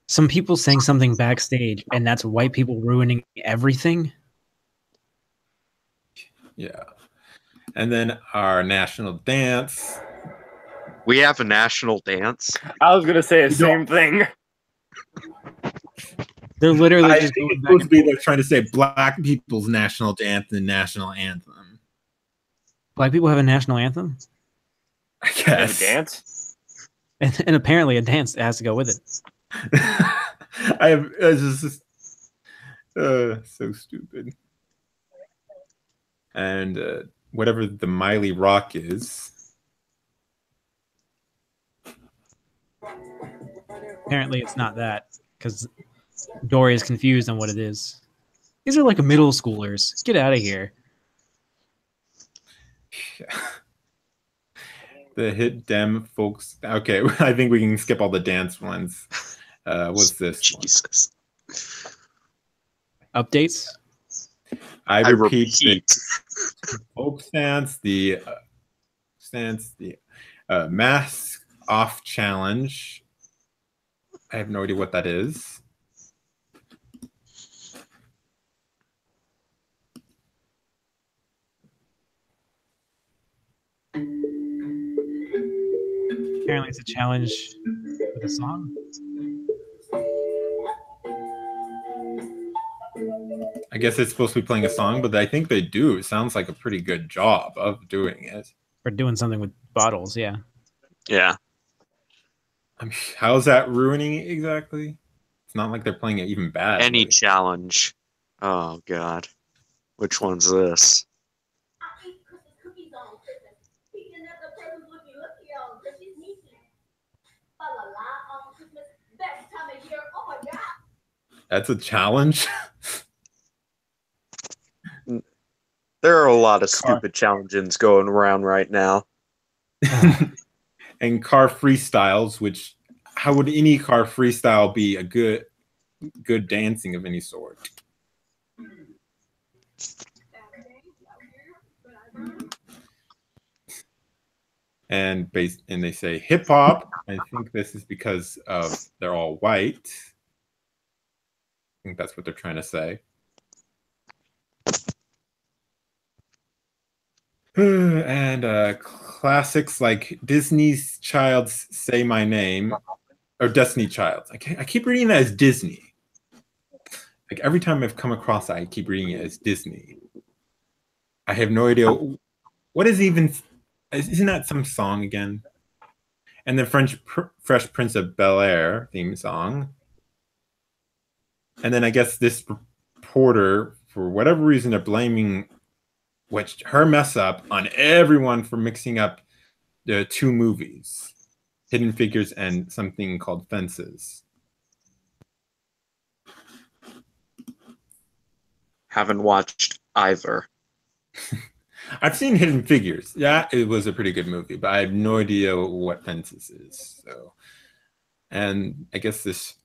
some people saying something backstage, and that's white people ruining everything. Yeah. And then our national dance. We have a national dance. I was gonna say the same thing. They're literally I just think going it's back supposed to and be forth. they're trying to say black people's national dance and national anthem. Black people have a national anthem, I They have a guess. dance. and apparently a dance has to go with it. I have it's just so stupid. And whatever the Miley Rock is. Apparently, it's not that because Dory is confused on what it is. These are like middle schoolers. Get out of here. The hit dem folks. Okay, I think we can skip all the dance ones. What's this one? Jesus. Updates. I I repeat, repeat. the folk stance, the mask off challenge. I have no idea what that is. Apparently, it's a challenge with a song. I guess it's supposed to be playing a song, but I think they do. It sounds like a pretty good job of doing it. Or doing something with bottles, yeah. Yeah. I mean, how's that ruining it exactly? It's not like they're playing it even bad. Any challenge. Oh God. Which one's this? That's a challenge. There are a lot of stupid challenges going around right now. And car freestyles, which how would any car freestyle be a good dancing of any sort? And they say hip hop. I think this is because of they're all white. I think that's what they're trying to say. And classics like Disney's Child's Say My Name or Destiny Child. I keep reading that as Disney. Like every time I've come across that, I keep reading it as Disney. I have no idea what is even. Isn't that some song again? And the Fresh Prince of Bel-Air theme song. And then I guess this reporter, for whatever reason, they're blaming her mess up on everyone for mixing up the two movies, Hidden Figures and something called Fences. Haven't watched either. I've seen Hidden Figures. Yeah, it was a pretty good movie, but I have no idea what Fences is. So, and I guess this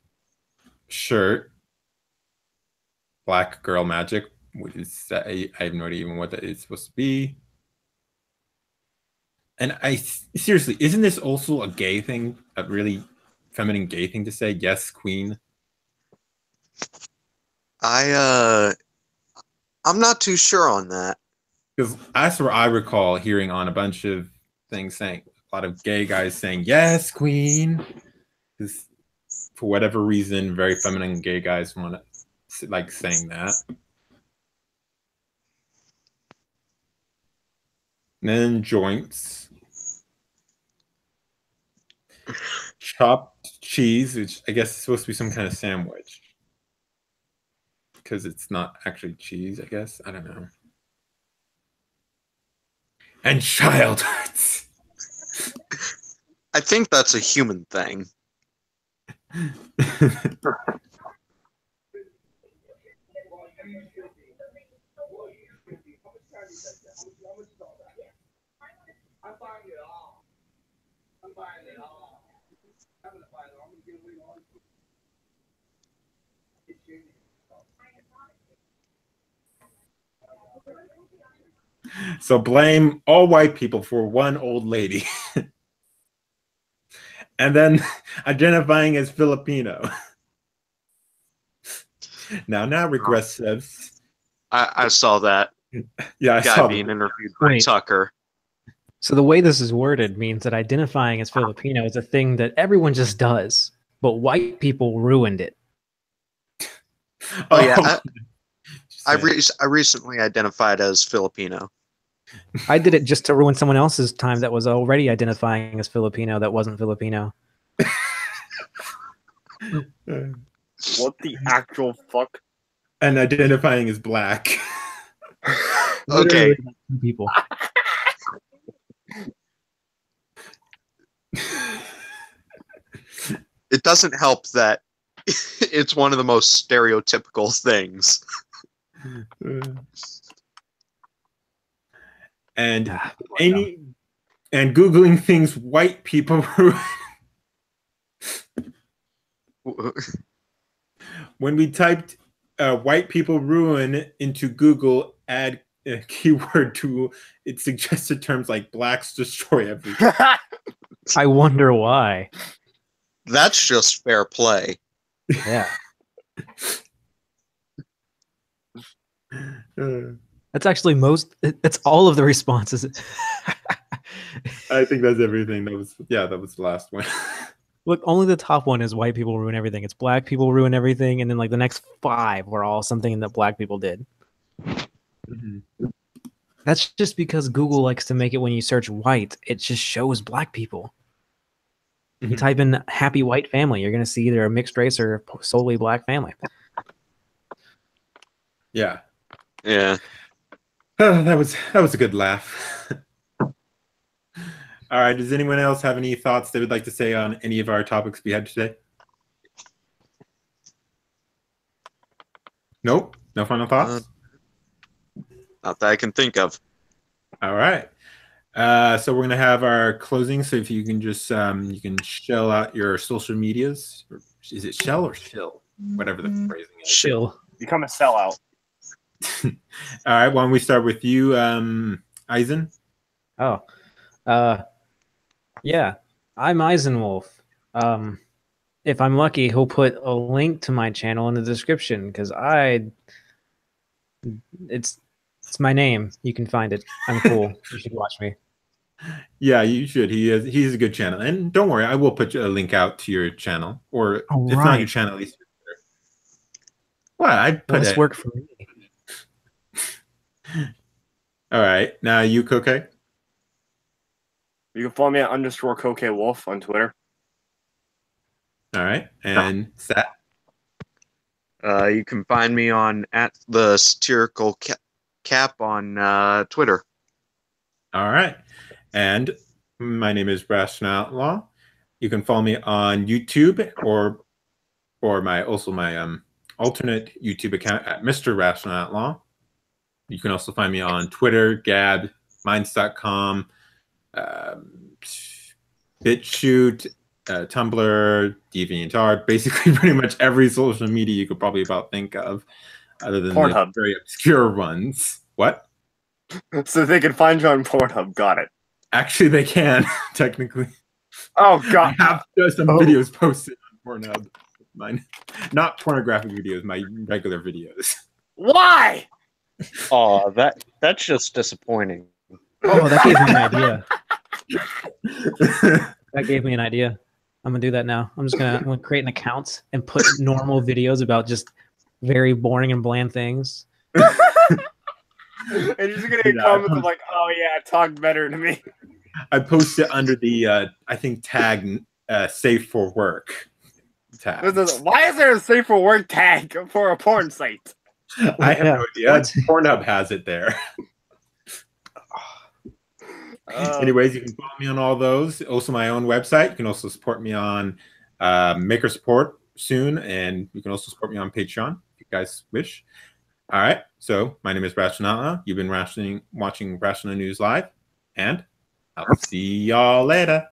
shirt, Black Girl Magic, which is I have no idea even what that is supposed to be. And I seriously, isn't this also a gay thing? A really feminine gay thing to say? Yes, queen. I'm not too sure on that. Because that's where I recall hearing on a bunch of things saying a lot of gay guys saying yes, queen. Because for whatever reason, very feminine gay guys want to like saying that. And then joints. chopped cheese, which I guess is supposed to be some kind of sandwich. Because it's not actually cheese, I guess. I don't know. And childhoods. I think that's a human thing. So blame all white people for one old lady. And then identifying as Filipino. Now regressives. I saw that. Yeah, I Guy saw being that. interviewed by Wait. Tucker. So the way this is worded means that identifying as Filipino is a thing that everyone just does, but white people ruined it. Oh, yeah. I Just recently identified as Filipino. I did it just to ruin someone else's time that was already identifying as Filipino that wasn't Filipino. saying. What the actual fuck? And identifying as black. Okay. Literally two people. It doesn't help that it's one of the most stereotypical things. And Ah, and Googling things white people when we typed white people ruin into Google, add a keyword to it suggested terms like blacks destroy everything. I wonder why. That's just fair play. Yeah. Uh, That's actually it's all of the responses. I think that's everything. That was the last one. Look, only the top one is white people ruin everything. It's black people ruin everything, and then like the next 5 were all something that black people did. Mhm. That's just because Google likes to make it when you search white, it just shows black people. You Mhm. type in happy white family, you're going to see either a mixed race or solely black family. Yeah. Yeah. Oh, that was a good laugh. All right. Does anyone else have any thoughts they would like to say on any of our topics we had today? Nope. No final thoughts? Not that I can think of. All right. So we're gonna have our closing. So if you can just you can shell out your social medias. Is it shell or shill? Whatever the phrasing is. Chill. Become a sellout. All right. Why don't we start with you, Eisen? Oh, yeah, I'm Eisenwolf. If I'm lucky, he'll put a link to my channel in the description because it's my name. You can find it. I'm cool. You should watch me. Yeah, you should. He's a good channel, and don't worry, I will put a link out to your channel, or All if not right. your channel, at least. Well, I'd put Nice it. work for me. All right, now you, Koke. You can follow me at _CokeWolf on Twitter. All right, and Sat. You can find me on at the satirical cap on Twitter. All right, and my name is Brash Outlaw. You can follow me on YouTube or my alternate YouTube account at Mr. Rational Outlaw. You can also find me on Twitter, Gab, Minds.com, BitChute, Tumblr, DeviantArt, basically pretty much every social media you could probably about think of, other than the Pornhub. very obscure ones. What? So they can find you on Pornhub. Got it. Actually, they can, technically. Oh, I God. have some videos posted on Pornhub. Mine, not pornographic videos, my regular videos. Why? Oh, that's just disappointing. Oh, that gave me an idea. That gave me an idea. I'm gonna do that now. I'm gonna create an account and put normal videos about just very boring and bland things. And you're just gonna get Yeah, comments like, "Oh yeah, talk better to me." I post it under the I think tag safe for work tab. Why is there a safe for work tag for a porn site? I have no idea. What? Pornhub has it there. Anyways, you can follow me on all those. Also, my own website. You can also support me on Maker Support soon, and you can also support me on Patreon if you guys wish. All right. So my name is Rational. You've been watching Rational News Live, and I'll see y'all later.